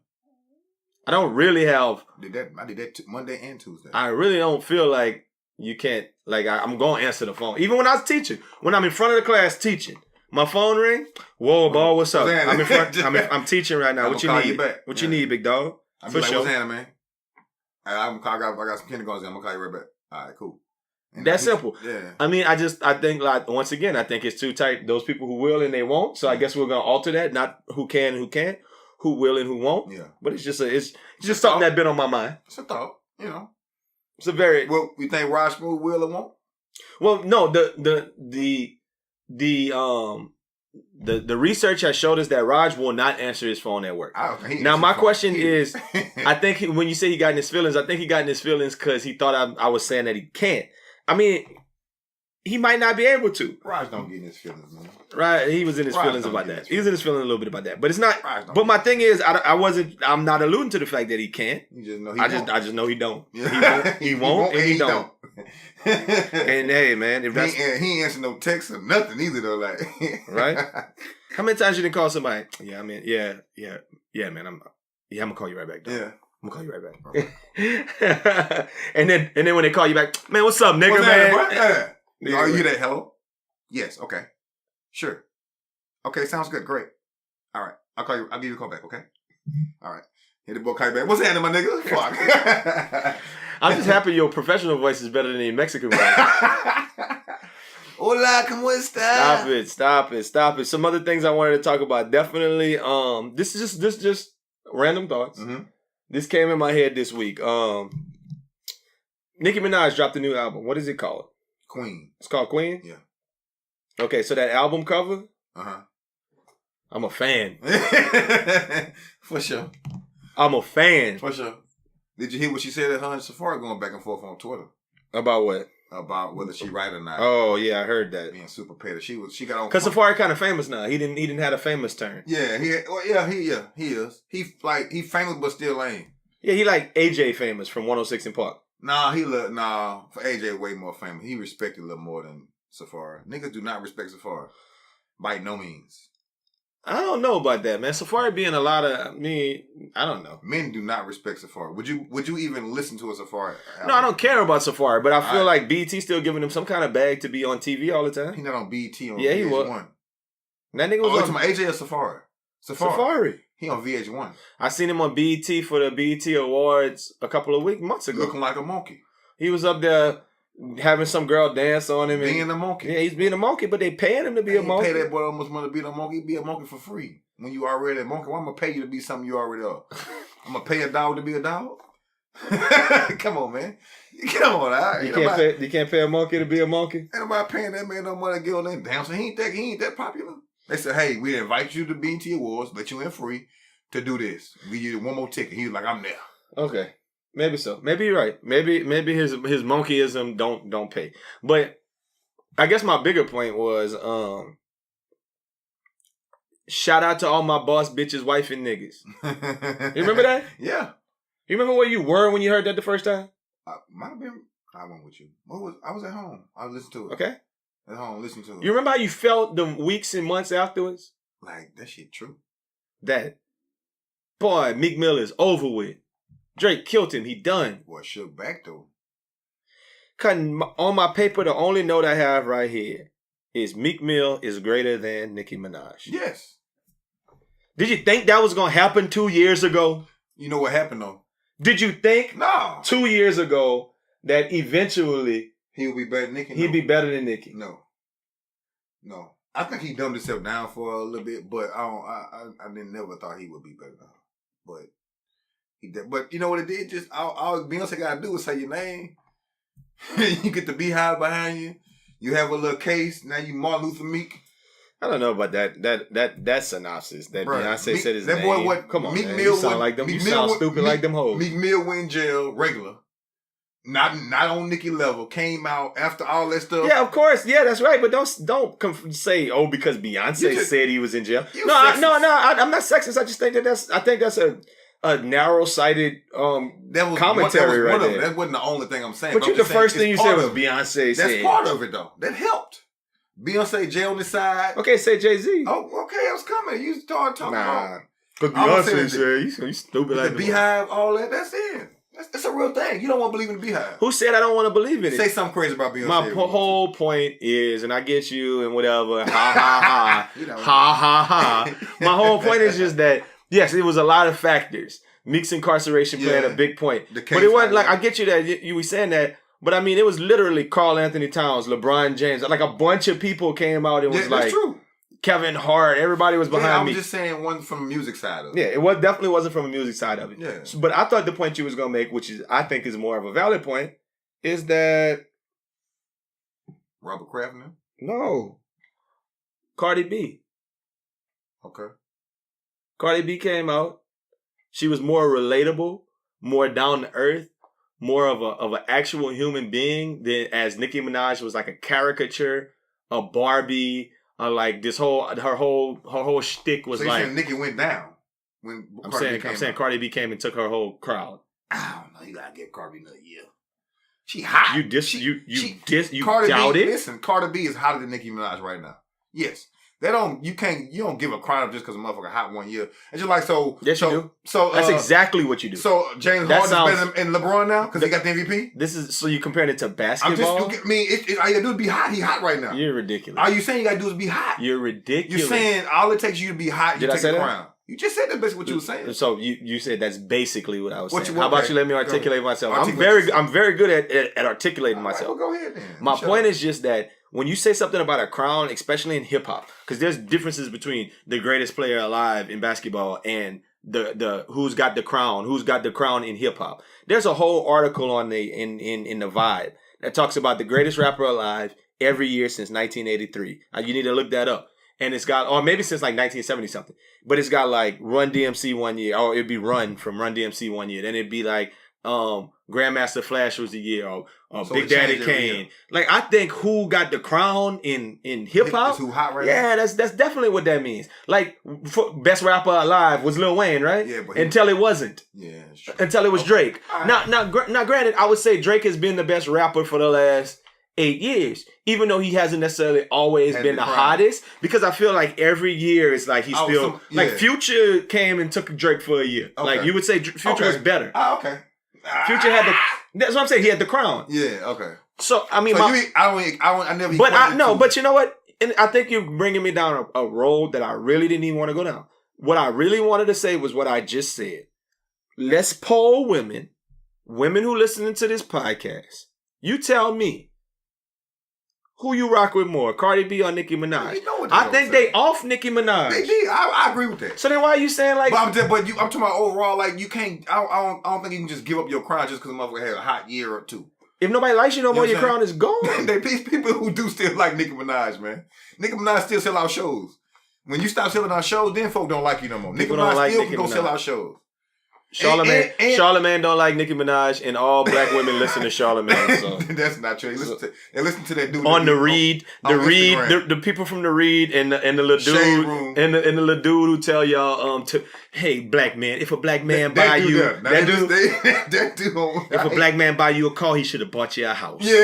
I don't really have. I did that Monday and Tuesday. I really don't feel like you can't. Like I'm gonna answer the phone, even when I was teaching. When I'm in front of the class teaching, my phone ring. Whoa, ball, what's up? I'm in front. I'm teaching right now. What you need? What you need, big dog? I'm like, what's happening, man? I got some kindergartens. I'm gonna call you right back. All right, cool. And that's simple. Yeah. I mean, I think like once again, I think it's too tight. Those people who will and they won't. So I guess we're gonna alter that. Not who can and who can't. Who will and who won't. Yeah. But it's just something that's been on my mind. It's a thought. You know. It's a very. Well, you think Rog Smuve will or won't? Well, no. The research has showed us that Rog will not answer his phone at work. Now, my question is, I think when you say he got in his feelings, I think he got in his feelings because he thought I was saying that he can't. I mean, he might not be able to. Rog don't get in his feelings, man. Right? He was in his feelings about that. He was in his feelings a little bit about that. But it's not. But my thing is, I'm not alluding to the fact that he can't. You just know I just know he don't. Yeah. He won't, and he don't. And hey, man, if that's he ain't answer no text or nothing either though, like right? How many times you didn't call somebody? Yeah, I mean, yeah, man. I'm gonna call you right back. Though. Yeah, I'm gonna call you right back. and then when they call you back, man, what's up, nigga, man? Are you there? Hello? Yes. Okay. Sure. Okay. Sounds good. Great. All right. I'll call you. I'll give you a call back. Okay. All right. Hit the boy, call you back. What's happening, my nigga? Fuck. I'm just happy your professional voice is better than your Mexican voice. Hola, ¿cómo estás? Stop it. Some other things I wanted to talk about. Definitely, this is just random thoughts. Mm-hmm. This came in my head this week. Nicki Minaj dropped a new album. What is it called? Queen. It's called Queen? Yeah. Okay, so that album cover? Uh-huh. I'm a fan. For sure. I'm a fan. For sure. Did you hear what she said at her and Safari going back and forth on Twitter? About what? About whether she right or not. Oh yeah, I heard that. Being super petty. She got on. Cause Safari kind of famous now. He didn't have a famous turn. Yeah, he is. He famous but still lame. Yeah, he like AJ famous from 106 in Park. For AJ way more famous. He respected a little more than Safari. Niggas do not respect Safari. By no means. I don't know about that, man. Safari being a lot of I don't know. Men do not respect Safari. Would you even listen to a Safari album? No, I don't care about Safari, but I feel like BET still giving him some kind of bag to be on TV all the time. He not on BET on VH1. He was. That nigga was on AJ or Safari? Safari. He on VH1. I seen him on BET for the BET Awards a couple of months ago. Looking like a monkey. He was up there having some girl dance on him. Being a monkey. Yeah, he's being a monkey, but they paying him to be a monkey. Pay that boy almost money to be a monkey. Be a monkey for free. When you already a monkey, why I'm going to pay you to be something you already are? I'm going to pay a dog to be a dog? Come on, man. Come on. Right? You can't pay a monkey to be a monkey? Ain't nobody paying that man no money to get on that dancing. He ain't that popular. They said, hey, we invite you to BET Awards, let you in free to do this. We give you one more ticket. He was like, I'm there. Okay. Maybe so. Maybe you're right. Maybe his monkeyism don't pay. But I guess my bigger point was shout out to all my boss bitches, wife and niggas. You remember that? Yeah. You remember where you were when you heard that the first time? Might have been. I went with you. I was at home. I listened to it. Okay. At home, listening to it. You remember how you felt the weeks and months afterwards? Like, that shit true. That, boy, Meek Mill is over with. Drake killed him. He done. Boy, shook back, though. Cutting on my paper, the only note I have right here is Meek Mill is greater than Nicki Minaj. Yes. Did you think that was going to happen 2 years ago? You know what happened, though? Did you think 2 years ago that eventually he would be better than Nicki? He'd be better than Nicki? No. I think he dumbed himself down for a little bit, but I never thought he would be better than her. But he did. But you know what it did? Just all Beyonce got to do is say your name. You get the beehive behind you. You have a little case. Now you Martin Luther Meek. I don't know about that synopsis that Beyonce said his name. That boy, what? Come on, Meek man. Mill You sound like them. You sound stupid like them hoes. Meek Mill went in jail regular. Not on Nicki level. Came out after all that stuff. Yeah, of course. Yeah, that's right. But don't say because Beyonce said he was in jail. No, I'm not sexist. I just think that's a narrow-sighted commentary right there. That wasn't the only thing I'm saying. But the first thing you said was Beyonce said. That's part of it, though. That helped. Beyonce, Jay on the side. Okay, say Jay-Z. Oh, okay, I was coming. You started talking about. Because Beyonce said, you stupid like the beehive, all that, that's it. That's a real thing. You don't want to believe in the beehive. Who said I don't want to believe in it? Say something crazy about Beyonce. My whole point is, and I get you and whatever, ha ha ha, ha ha ha. My whole point is just that, yes, it was a lot of factors. Meek's incarceration played a big point. But it wasn't like, I get you that you were saying that, but I mean, it was literally Karl Anthony Towns, LeBron James. Like a bunch of people came out and was like, true. Kevin Hart, everybody was behind me. I was just saying one from the music side of it. Yeah, it definitely wasn't from the music side of it. Yeah. But I thought the point you was going to make, which is I think is more of a valid point, is that... Robert Kraft now? No. Cardi B. Okay. Cardi B came out. She was more relatable, more down to earth, more of an actual human being than as Nicki Minaj was like a caricature, a Barbie... like this her whole shtick was so like Nicki went down when I'm saying Cardi B came and took her whole crowd. I don't know. You gotta give Cardi another year. She hot. You Cardi doubt B, it. Listen, Cardi B is hotter than Nicki Minaj right now. Yes. You don't give a crowd up just because a motherfucker hot 1 year. It's just like so. Yes, you do. So that's exactly what you do. So James Harden's better than LeBron now because he got the MVP. This is so you comparing it to basketball. All you gotta do is be hot. He hot right now. You're ridiculous. All you saying you gotta do is be hot. You're ridiculous. You're saying all it takes you to be hot. You take the crown. You just said that's basically what you were saying. So you said that's basically what I was saying. How about you let me articulate myself? I'm Articulate very good at articulating myself. Well, go ahead then. My point is just that when you say something about a crown, especially in hip hop, because there's differences between the greatest player alive in basketball and the who's got the crown in hip hop. There's a whole article on in the Vibe that talks about the greatest rapper alive every year since 1983. You need to look that up. and it's got, or maybe since like 1970 something, but it's got like Run DMC one year, or it'd be Run from Run DMC one year. Then it'd be like Grandmaster Flash was the year, or So Big it Daddy changed every Kane. year. Like I think who got the crown in hip hop? It's who hot right now. Yeah, that's definitely what that means. Like best rapper alive was Lil Wayne, right? Yeah, but until it wasn't. Yeah, that's true. Until it was Drake. All Now, granted, I would say Drake has been the best rapper for the last 8 years, even though he hasn't necessarily always been the hottest. Because I feel like every year it's like he's still like Future came and took Drake for a year. Okay. Like you would say, Future was better. Okay. Future had the. That's what I'm saying. He had the crown. Yeah. Okay. So I mean, So I never. But but you know what? And I think you're bringing me down a road that I really didn't even want to go down. What I really wanted to say was what I just said. Let's poll women who listening to this podcast. You tell me who you rock with more, Cardi B or Nicki Minaj. You know what I think they off Nicki Minaj. They did. I agree with that. So then why are you saying like? But I'm talking about overall. Like you can't. I don't think you can just give up your crown just because a motherfucker had a hot year or two. If nobody likes you no more, your crown is gone. There's people who do still like Nicki Minaj, man. Nicki Minaj still sell out shows. When you stop selling out shows, then folk don't like you no more. Nicki Minaj still can go sell out shows. Charlamagne don't like Nicki Minaj, and all black women listen to Charlamagne. So. That's not true. They listen to that dude on the Reed, the people from the Reed, and the little dude, and the little dude who tell y'all, hey, black man, if a black man buy you, that dude, if a black man buy you a car, he should have bought you a house. Yeah,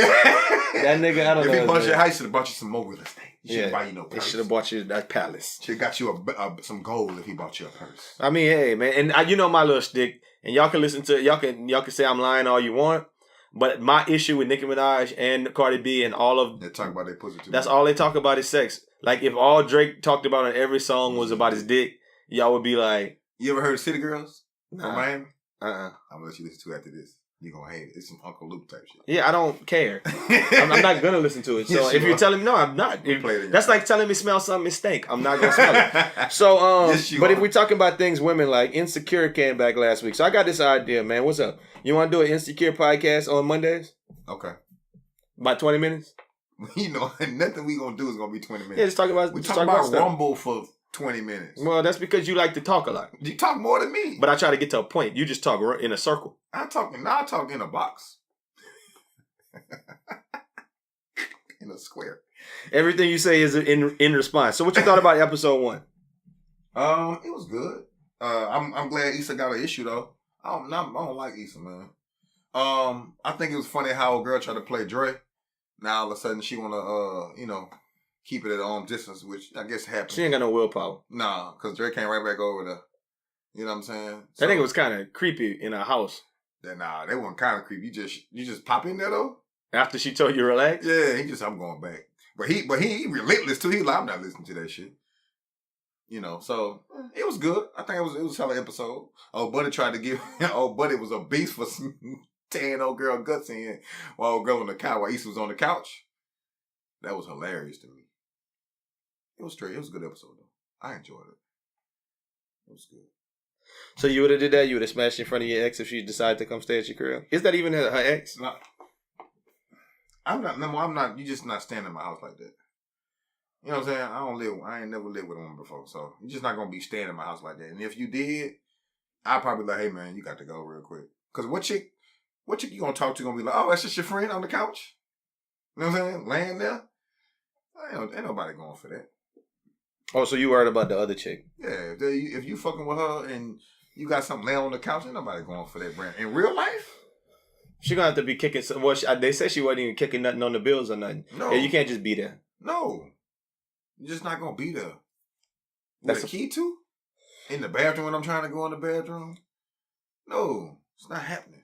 that nigga, I don't know. If he bought you a house, he should have bought you some more real estate. He should buy you no purse. He should have bought you that palace. Should have got you some gold if he bought you a purse. I mean, hey man, and you know my little shtick, and y'all can listen to y'all can say I'm lying all you want, but my issue with Nicki Minaj and Cardi B and all of they talk about their pussy too. That's all they talk about is sex. Like if all Drake talked about in every song was about his dick, y'all would be like, you ever heard of City Girls from Miami? I'm gonna let you listen to it after this. You're gonna hate it. It's some Uncle Luke type shit. Yeah, I don't care. I'm not gonna listen to it. So yes, if you're telling me no, I'm not. That's like telling me smell something and stink. I'm not gonna smell it. So but if we're talking about things women like, Insecure came back last week. So I got this idea, man. What's up? You wanna do an Insecure podcast on Mondays? Okay. About 20 minutes? You know, nothing we gonna do is gonna be 20 minutes. Yeah, just talk about we talk about Rumble for 20 minutes. Well, that's because you like to talk a lot. You talk more than me. But I try to get to a point. You just talk in a circle. I talk in a box. In a square. Everything you say is in response. So what you thought about episode 1? It was good. I'm glad Issa got an issue though. I don't like Issa, man. I think it was funny how a girl tried to play Dre. Now all of a sudden she wanna keep it at arm's distance, which I guess happens. She ain't got no willpower. Nah, because Drake came right back over there. You know what I'm saying? So, that nigga was kind of creepy in her house. Nah, they weren't kind of creepy. You just pop in there though. After she told you to relax? Yeah, I'm going back. But he relentless too. He like, I'm not listening to that shit. You know, so it was good. I think it was a hell of an episode. Oh, Buddy tried to give. Oh, Buddy was a beast for tearing old girl guts in while old girl on the couch, while Issa was on the couch. That was hilarious to me. It was straight. It was a good episode though. I enjoyed it. It was good. So you would have did that? You would have smashed in front of your ex if she decided to come stay at your crib? Is that even her ex? No. I'm not. You just not staying in my house like that. You know what I'm saying? I ain't never lived with a woman before, so you're just not gonna be staying in my house like that. And if you did, I'd probably be like, hey man, you got to go real quick. Cause what chick you gonna talk to gonna be like, oh, that's just your friend on the couch? You know what I'm saying? Laying there? Ain't nobody going for that. Oh, so you worried about the other chick? Yeah, if you fucking with her and you got something laying on the couch, ain't nobody going for that brand. In real life? She gonna have to be kicking some. Well, they said she wasn't even kicking nothing on the bills or nothing. No. Yeah, you can't just be there. No. You're just not gonna be there. That's a key to? In the bathroom when I'm trying to go in the bathroom? No, it's not happening.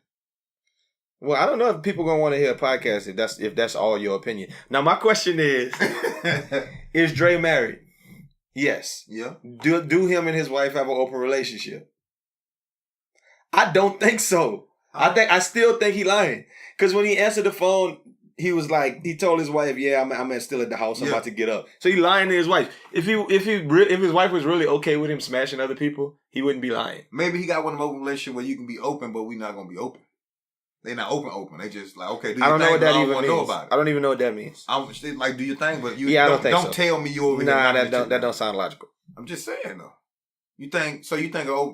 Well, I don't know if people gonna want to hear a podcast if that's all your opinion. Now, my question is Dre married? Yes. Yeah. Do him and his wife have an open relationship? I don't think so. I still think he lying. Because when he answered the phone, he was like, he told his wife, "Yeah, I'm still at the house. I'm about to get up." So he lying to his wife. If his wife was really okay with him smashing other people, he wouldn't be lying. Maybe he got one of them open relationship where you can be open, but we not gonna be open. They not open. They just like, okay, do I your don't know thing, what but that I even don't want to know means. about it. I don't even know what that means. I'm still like, do your thing, but you Yeah, I don't think so. tell me you over here. Nah, knocking that this don't shit sound logical. down. I'm just saying though. You think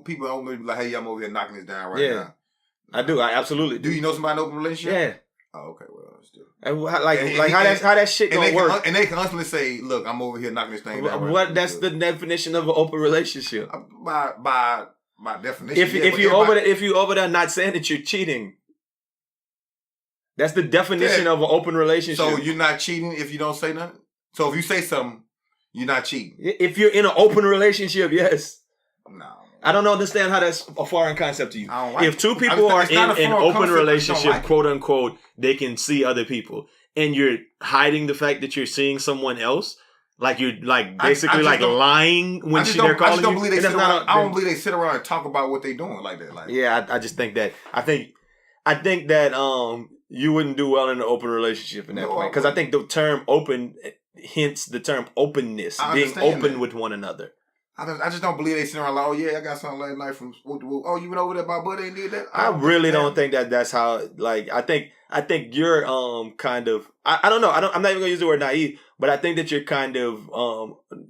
people only be like, hey, I'm over here knocking this down right Yeah. now. I do. I absolutely do. Do you know somebody in an open relationship? Yeah. Oh, okay. Well, still. And how that shit gonna work? And they can honestly say, look, I'm over here knocking this thing down. What? That's the definition of an open relationship. By definition. If you over there not saying that you're cheating, that's the definition of an open relationship. So you're not cheating if you don't say nothing. So if you say something, you're not cheating. If you're in an open relationship, yes. No. I don't understand how that's a foreign concept to you. If two people are in an open concept, relationship, quote unquote, they can see other people, and you're hiding the fact that you're seeing someone else, like you're like basically like lying when they're calling you. I don't believe they sit around and talk about what they're doing like that. Like, yeah, I just think that I think that you wouldn't do well in an open relationship in that point, because I think the term open hints the term openness, being open with one another. I just don't believe they sit around like, oh yeah, I got something last night from oh, you went over there, my buddy and did that. I really don't think that's how. Like, I think you're kind of. I don't know. I'm not even gonna use the word naive, but I think that you're kind of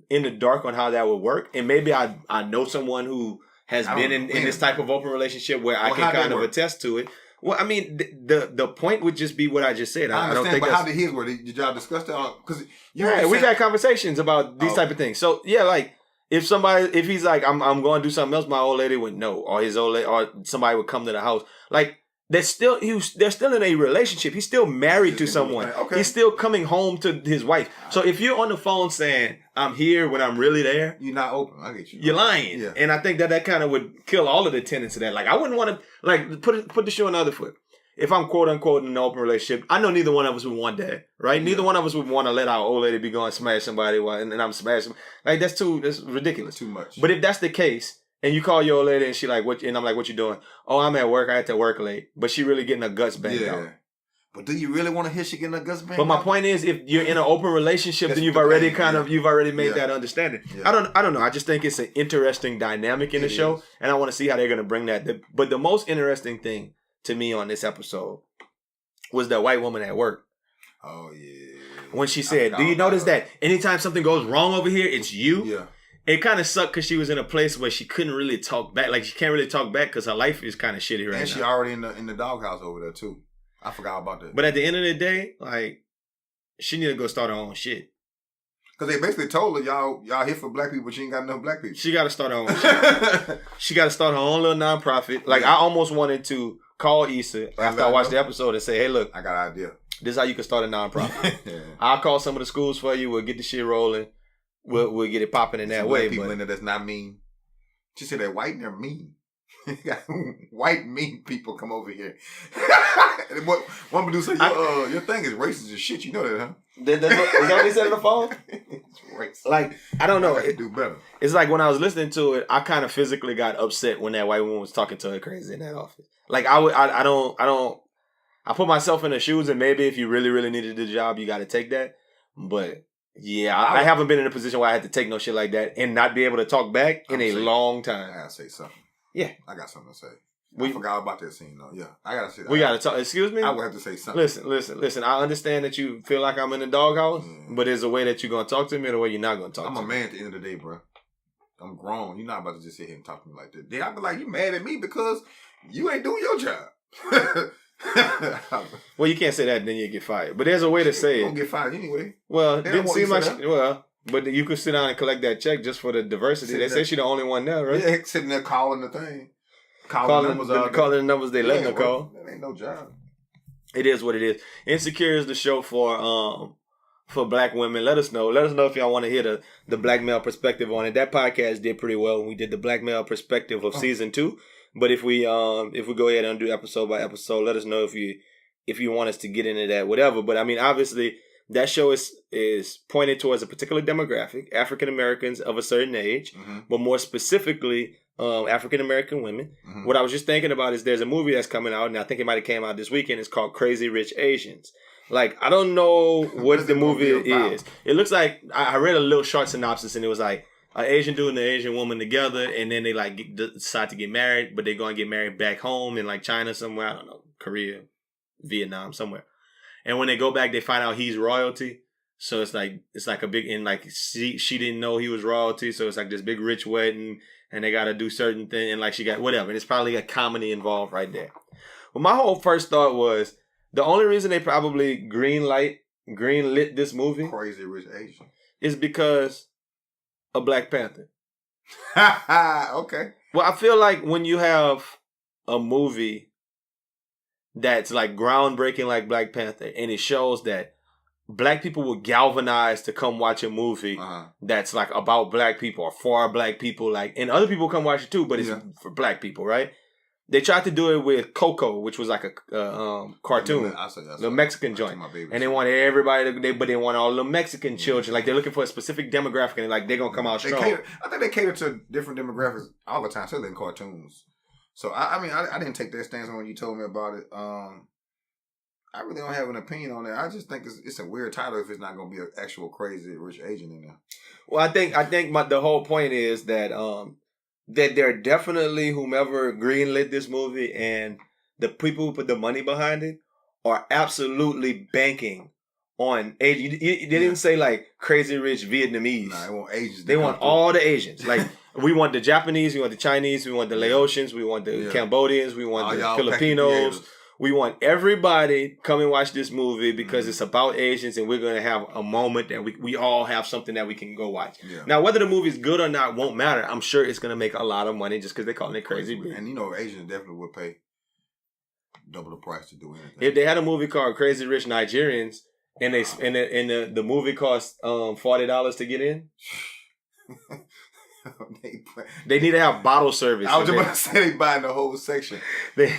in the dark on how that would work. And maybe I know someone who has been in this type of open relationship where I can kind of attest to it. Well, I mean, the point would just be what I just said. I don't think. But how did his work? Did y'all discuss that? Because we've had conversations about these type of things. So yeah, like. If he's like, I'm going to do something else, my old lady would know, or his old lady, or somebody would come to the house. Like, they're still in a relationship. He's still married to someone. Okay. He's still coming home to his wife. So if you're on the phone saying, I'm here when I'm really there, you're not open. I get you. You're lying. Yeah. And I think that kind of would kill all of the tenets of that. Like, I wouldn't want to, like, put the shoe on the other foot. If I'm quote unquote in an open relationship, I know neither one of us would want that, right? Yeah. Neither one of us would want to let our old lady be going smash somebody and I'm smashing. Like, that's ridiculous. Too much. But if that's the case, and you call your old lady and she like, what? And I'm like, what you doing? Oh, I'm at work. I had to work late. But she really getting her guts banged out. But do you really want to hear she getting her guts banged out? But my point is, if you're in an open relationship, then you've already made that understanding. Yeah. I don't know. I just think it's an interesting dynamic in the show, and I want to see how they're going to bring that. But the most interesting thing to me on this episode was that white woman at work. Oh, yeah. When she said, do you notice that anytime something goes wrong over here, it's you? Yeah. It kind of sucked because she was in a place where she couldn't really talk back. Like, she can't really talk back because her life is kind of shitty right now. And she already in the doghouse over there, too. I forgot about that. But at the end of the day, like, she need to go start her own shit. Because they basically told her, y'all here for black people, but she ain't got enough black people. She got to start her own shit. She got to start her own little nonprofit. Like, I almost wanted to call Issa after I watched the episode and say, hey, look. I got an idea. This is how you can start a nonprofit. I'll call some of the schools for you. We'll get the shit rolling. We'll get it popping in that way. People in there that's not mean. She said that white and they're mean. White mean people come over here. One producer said, your thing is racist as shit. You know that, huh? Is that what they said on the phone? It's racist. Like, I don't know. I could do better. It's like when I was listening to it, I kind of physically got upset when that white woman was talking to her crazy in that office. Like, I put myself in her shoes, and maybe if you really, really needed the job, you got to take that. But yeah, I haven't been in a position where I had to take no shit like that and not be able to talk back in a long time. I gotta say something. Yeah, I got something to say. I forgot about that scene though. Yeah, I gotta say. We gotta talk. Excuse me. I would have to say something. Listen. I understand that you feel like I'm in the doghouse, but there's a way that you're gonna talk to me and a way you're not gonna talk to me. I'm a man at the end of the day, bro. I'm grown. You're not about to just sit here and talk to me like that. Then I be like, you mad at me because you ain't doing your job. Well, you can't say that, and then you get fired. But there's a way to say it. You don't get fired anyway. Well, it didn't seem like but you could sit down and collect that check just for the diversity. They say she's the only one there, right? Yeah, sitting there calling the thing. Calling the numbers they letting her call. That ain't no job. It is what it is. Insecure is the show for black women. Let us know if y'all want to hear the black male perspective on it. That podcast did pretty well when we did the black male perspective of season 2. But if we go ahead and do episode by episode, let us know if you want us to get into that, whatever. But I mean, obviously, that show is pointed towards a particular demographic, African Americans of a certain age, but more specifically, African American women. Mm-hmm. What I was just thinking about is there's a movie that's coming out, and I think it might have came out this weekend. It's called Crazy Rich Asians. Like, I don't know what the movie is. It looks like I read a little short synopsis, and it was like an Asian dude and an Asian woman together, and then they like decide to get married, but they're going to get married back home in like China somewhere. I don't know, Korea, Vietnam somewhere. And when they go back, they find out he's royalty. So it's like a big, and like she didn't know he was royalty. So it's like this big rich wedding, and they got to do certain thing, and like she got whatever. And it's probably a comedy involved right there. Well, my whole first thought was the only reason they probably greenlit this movie, Crazy Rich Asian, is because of Black Panther. Okay. Well, I feel like when you have a movie that's like groundbreaking like Black Panther, and it shows that Black people will galvanize to come watch a movie that's like about Black people or for Black people, like, and other people come watch it too, but it's for Black people, right? They tried to do it with Coco, which was like a cartoon, the Mexican joint, and they wanted everybody but they want all the Mexican children. Like they're looking for a specific demographic, and like they're gonna come out strong. I think they cater to different demographics all the time, especially in cartoons. So I mean, I didn't take that stance when you told me about it. I really don't have an opinion on that. I just think it's a weird title if it's not gonna be an actual Crazy Rich Asian in there. Well, I think the whole point is that that they're definitely whomever greenlit this movie and the people who put the money behind it are absolutely banking on Asian. They didn't say like Crazy Rich Vietnamese. Nah, they want Asians. They want all the Asians. Like we want the Japanese, we want the Chinese, we want the Laotians, we want the Cambodians, we want the Filipinos. We want everybody come and watch this movie because it's about Asians, and we're going to have a moment that we all have something that we can go watch. Yeah. Now, whether the movie's good or not won't matter. I'm sure it's going to make a lot of money just because they're calling it Crazy. And you know, Asians definitely would pay double the price to do anything. If they had a movie called Crazy Rich Nigerians, and the movie cost $40 to get in. They need to have bottle service. I was just about to say they buying the whole section. They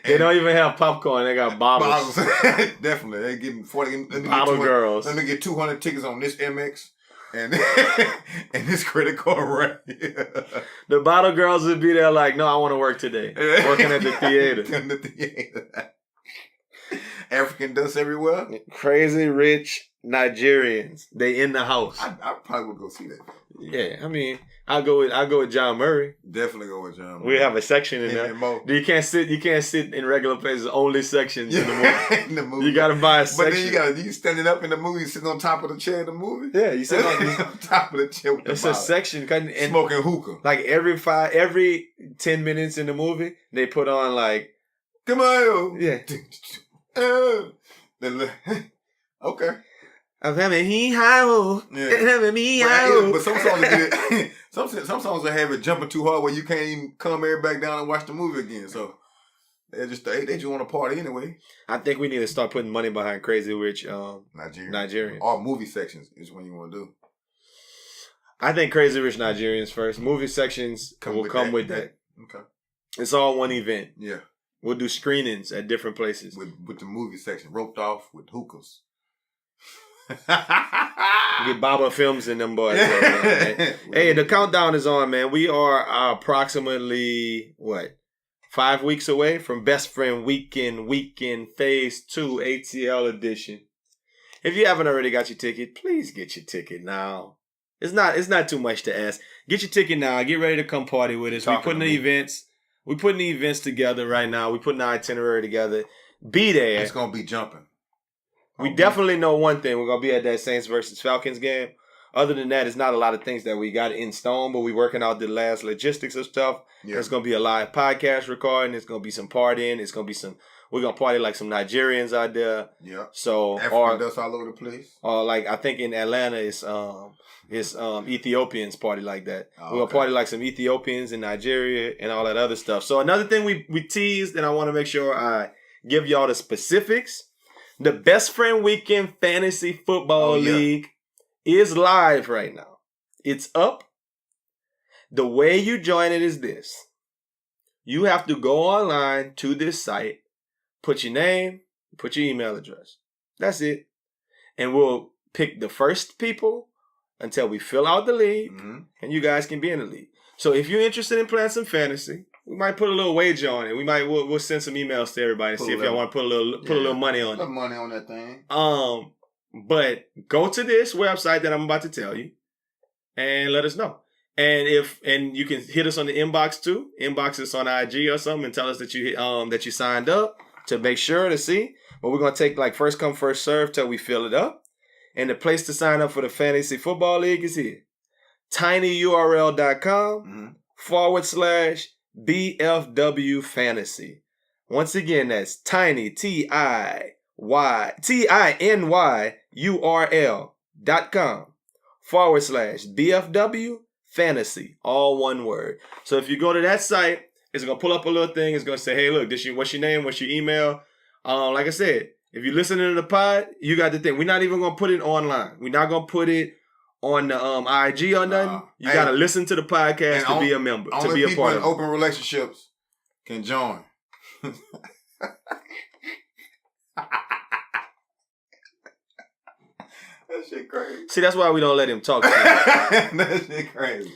don't even have popcorn. They got bottles. Definitely, they getting 40 bottle girls. Let me get 200 tickets on this MX and and this credit card right here. The bottle girls would be there like, no, I want to work today. Working at the theater. African dust everywhere. Crazy Rich Nigerians. They in the house. I probably would go see that. Yeah, I mean, I'll go with John Murray. Definitely go with John Murray. We have a section in there. You can't sit in regular places. Only sections in the movie. In the movie. You gotta buy a section. But then you standing up in the movie, sitting on top of the chair in the movie. Yeah, you sit on top of the chair with it's a section. And smoking hookah. Like every 10 minutes in the movie, they put on like, come on, yeah. Okay. I'm having hee-haw. Having me-haw. But some songs get some songs will have it jumping too hard where you can't even come back down and watch the movie again. So they just want to party anyway. I think we need to start putting money behind Crazy Rich Nigerians. Or movie sections is what you want to do. I think Crazy Rich Nigerians first. Movie sections will come with that. Okay. It's all one event. Yeah. We'll do screenings at different places. With the movie section roped off with hookahs. Get Baba Films in them boys. Hey, the countdown is on, man. We are approximately 5 weeks away from Best Friend Weekend Phase 2 ATL edition. If you haven't already got your ticket, please get your ticket now. It's not too much to ask. Get your ticket now. Get ready to come party with us. We're putting the events together right now. We're putting our itinerary together. Be there. It's gonna be jumping. We definitely know one thing. We're going to be at that Saints versus Falcons game. Other than that, it's not a lot of things that we got in stone, but we're working out the last logistics of stuff. Yeah. There's going to be a live podcast recording. There's going to be some partying. It's going to be we're going to party like some Nigerians out there. Yeah. So, African dust all over the place. Or like, I think in Atlanta, it's Ethiopians party like that. Oh, we're going to party like some Ethiopians in Nigeria and all that other stuff. So another thing we teased, and I want to make sure I give y'all the specifics. The Best Friend Weekend Fantasy Football League is live right now. It's up. The way you join it is this. You have to go online to this site, put your name, put your email address. That's it. And we'll pick the first people until we fill out the league, and you guys can be in the league. So if you're interested in playing some fantasy, we might put a little wager on it. We'll send some emails to everybody and see if y'all want to put a little money on it. Put money on that thing. But go to this website that I'm about to tell you and let us know. And you can hit us on the inbox too. Inbox us on IG or something and tell us that you signed up to make sure to see. But we're going to take like first come, first serve till we fill it up. And the place to sign up for the Fantasy Football League is here. tinyurl.com /BFW Fantasy. Once again, that's tiny, tinyurl.com /BFW Fantasy. All one word. So if you go to that site, it's going to pull up a little thing. It's going to say, hey, look, what's your name? What's your email? Like I said, if you're listening to the pod, you got the thing. We're not even going to put it online. We're not going to put it on the IG or nothing. You got to listen to the podcast to be a member, to be a part of it. Open relationships can join. That shit crazy. See, that's why we don't let him talk. That shit crazy.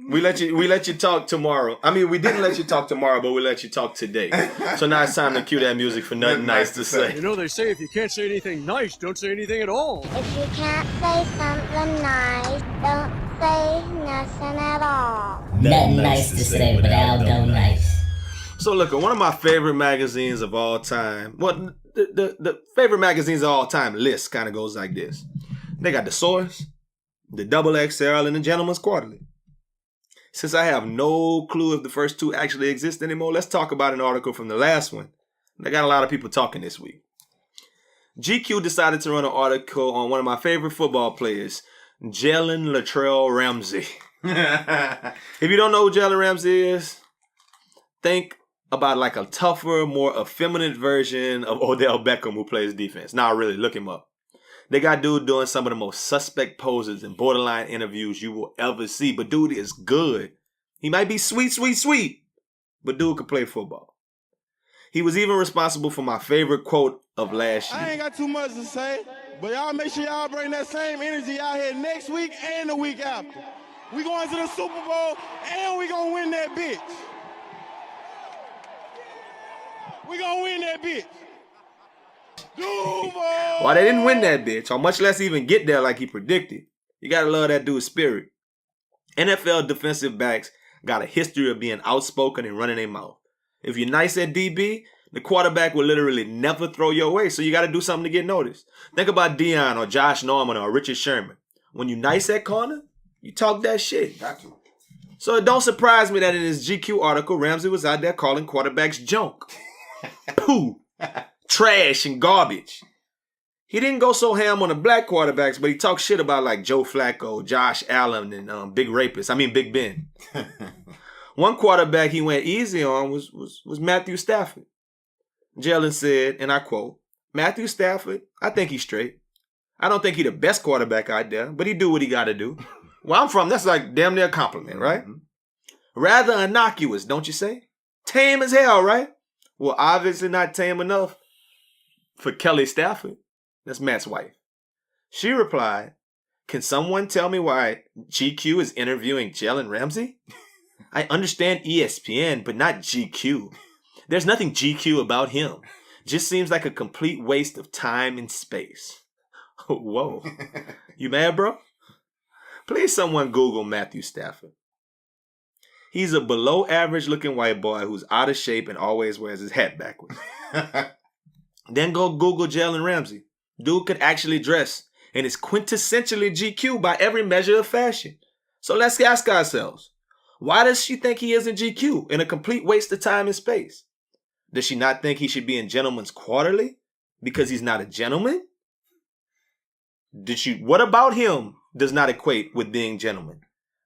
We let you talk tomorrow. I mean, we didn't let you talk tomorrow, but we let you talk today. So now it's time to cue that music for nothing nice to say. You know, they say if you can't say anything nice, don't say anything at all. If you can't say something nice, don't say nothing at all. Nothing nice to say, but Aldo NICE. So look, one of my favorite magazines of all time. Well, the favorite magazines of all time list kind of goes like this. They got The Source, the XXL, and the Gentleman's Quarterly. Since I have no clue if the first two actually exist anymore, let's talk about an article from the last one. They got a lot of people talking this week. GQ decided to run an article on one of my favorite football players, Jalen Ramsey. If you don't know who Jalen Ramsey is, think about like a tougher, more effeminate version of Odell Beckham who plays defense. Nah, really, look him up. They got dude doing some of the most suspect poses and borderline interviews you will ever see. But dude is good. He might be sweet, but dude can play football. He was even responsible for my favorite quote of last year. I ain't got too much to say, but y'all make sure y'all bring that same energy out here next week and the week after. We going to the Super Bowl and we gonna win that bitch. We gonna win that bitch. Duval! Well, they didn't win that bitch, or much less even get there like he predicted. You gotta love that dude's spirit. NFL defensive backs got a history of being outspoken and running their mouth. If you're nice at DB, the quarterback will literally never throw your way, so you gotta do something to get noticed. Think about Deion or Josh Norman or Richard Sherman. When you nice at corner, you talk that shit. Got to. So it don't surprise me that in his GQ article, Ramsey was out there calling quarterbacks junk, poo, trash, and garbage. He didn't go so ham on the black quarterbacks, but he talked shit about like Joe Flacco, Josh Allen, and Big Ben. One quarterback he went easy on was Matthew Stafford. Jalen said, and I quote, "Matthew Stafford, I think he's straight. I don't think he's the best quarterback out there, but he do what he got to do." Where I'm from, that's like damn near a compliment, right? Mm-hmm. Rather innocuous, don't you say? Tame as hell, right? Well, obviously not tame enough for Kelly Stafford. That's Matt's wife. She replied, "Can someone tell me why GQ is interviewing Jalen Ramsey? I understand ESPN, but not GQ. There's nothing GQ about him. Just seems like a complete waste of time and space." Whoa. You mad, bro? Please someone Google Matthew Stafford. He's a below average looking white boy who's out of shape and always wears his hat backwards. Then go Google Jalen Ramsey. Dude could actually dress and is quintessentially GQ by every measure of fashion. So let's ask ourselves, why does she think he isn't GQ and a complete waste of time and space? Does she not think he should be in Gentleman's Quarterly because he's not a gentleman? What about him does not equate with being gentleman?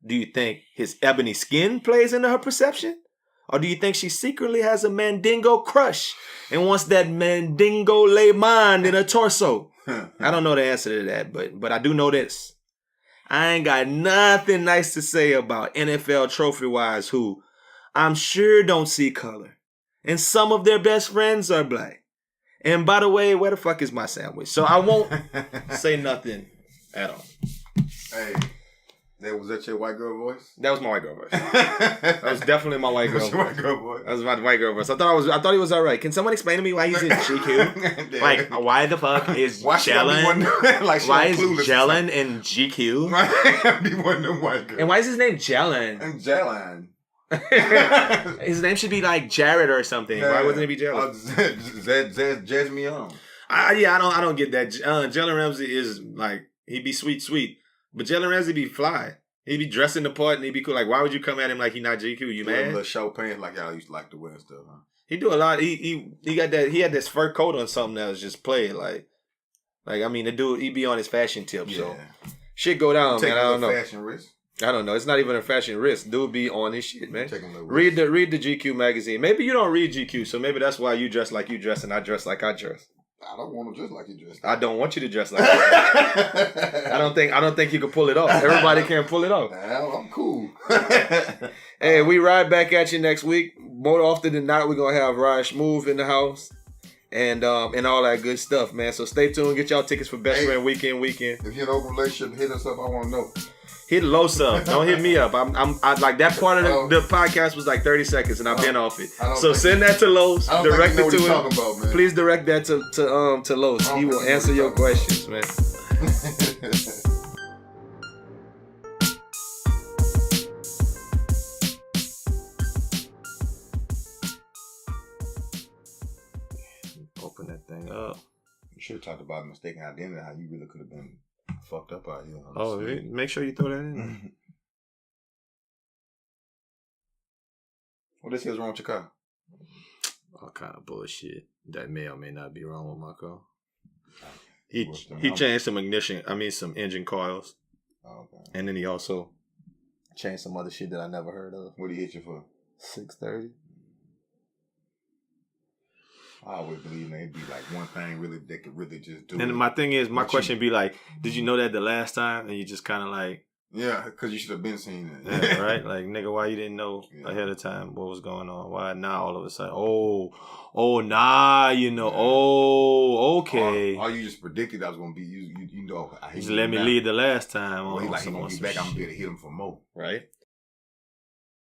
Do you think his ebony skin plays into her perception? Or do you think she secretly has a mandingo crush and wants that mandingo lay mind in her torso? I don't know the answer to that, but I do know this. I ain't got nothing nice to say about NFL trophy-wise who I'm sure don't see color. And some of their best friends are black. And by the way, where the fuck is my sandwich? So I won't say nothing at all. Hey, was that your white girl voice? That was my white girl voice. That was definitely my white girl voice. White girl voice. That was my white girl voice. I thought he was all right. Can someone explain to me why he's in GQ? Like, why the fuck is Jalen? Why is Jalen in GQ? Why be one of them white girls? And why is his name Jalen? And Jalen. His name should be like Jared or something. Why wouldn't it be Jared? Jazz me on. I don't get that. Jalen Ramsey is like, he be sweet, but Jalen Ramsey be fly. He be dressing the part and he be cool. Like, why would you come at him like he not GQ? You mad? Little show pants like y'all used to like to wear and stuff. Huh? He do a lot. He got that. He had this fur coat on something that was just playing like I mean, the dude, he be on his fashion tip. Yeah. So shit go down, man. I don't know. Fashion risk. I don't know. It's not even a fashion risk. Dude be on his shit, man. Read the GQ magazine. Maybe you don't read GQ, so maybe that's why you dress like you dress and I dress like I dress. I don't want to dress like you dress. I don't want you to dress like that. I don't think you can pull it off. Everybody can't pull it off. I'm cool. Hey, we ride back at you next week. More often than not, we're gonna have Rog Smuve in the house. And all that good stuff, man. So stay tuned. Get y'all tickets for Best Friend Weekend. If you're in an open relationship, hit us up. I want to know. Hit Los up. Don't hit me up. I like that part of the podcast was like 30 seconds, and I've been off it. So send that to Los. Direct it to him. About, please direct that to Los. He will answer your questions, man. Open that thing up. You should have talked about mistaken identity. How you really could have been fucked up out here. Oh, make sure you throw that in. What this is wrong with your car? All kind of bullshit that may or may not be wrong with my car. He changed some some engine coils. Oh, okay. And then he also changed some other shit that I never heard of. What did he hit you for? $630. I always believe it'd be like one thing really they could really just do. And my thing is, my question be like, did you know that the last time? And you just kind of like, yeah, because you should have been seeing it. Yeah, right? Like, nigga, why you didn't know ahead of time what was going on? Why now all of a sudden? Oh, nah, you know. Oh, okay. Or you just predicted I was gonna be you know. Just let me lead the last time. Well, he gonna be back. I'm gonna be able to hit him for more. Right.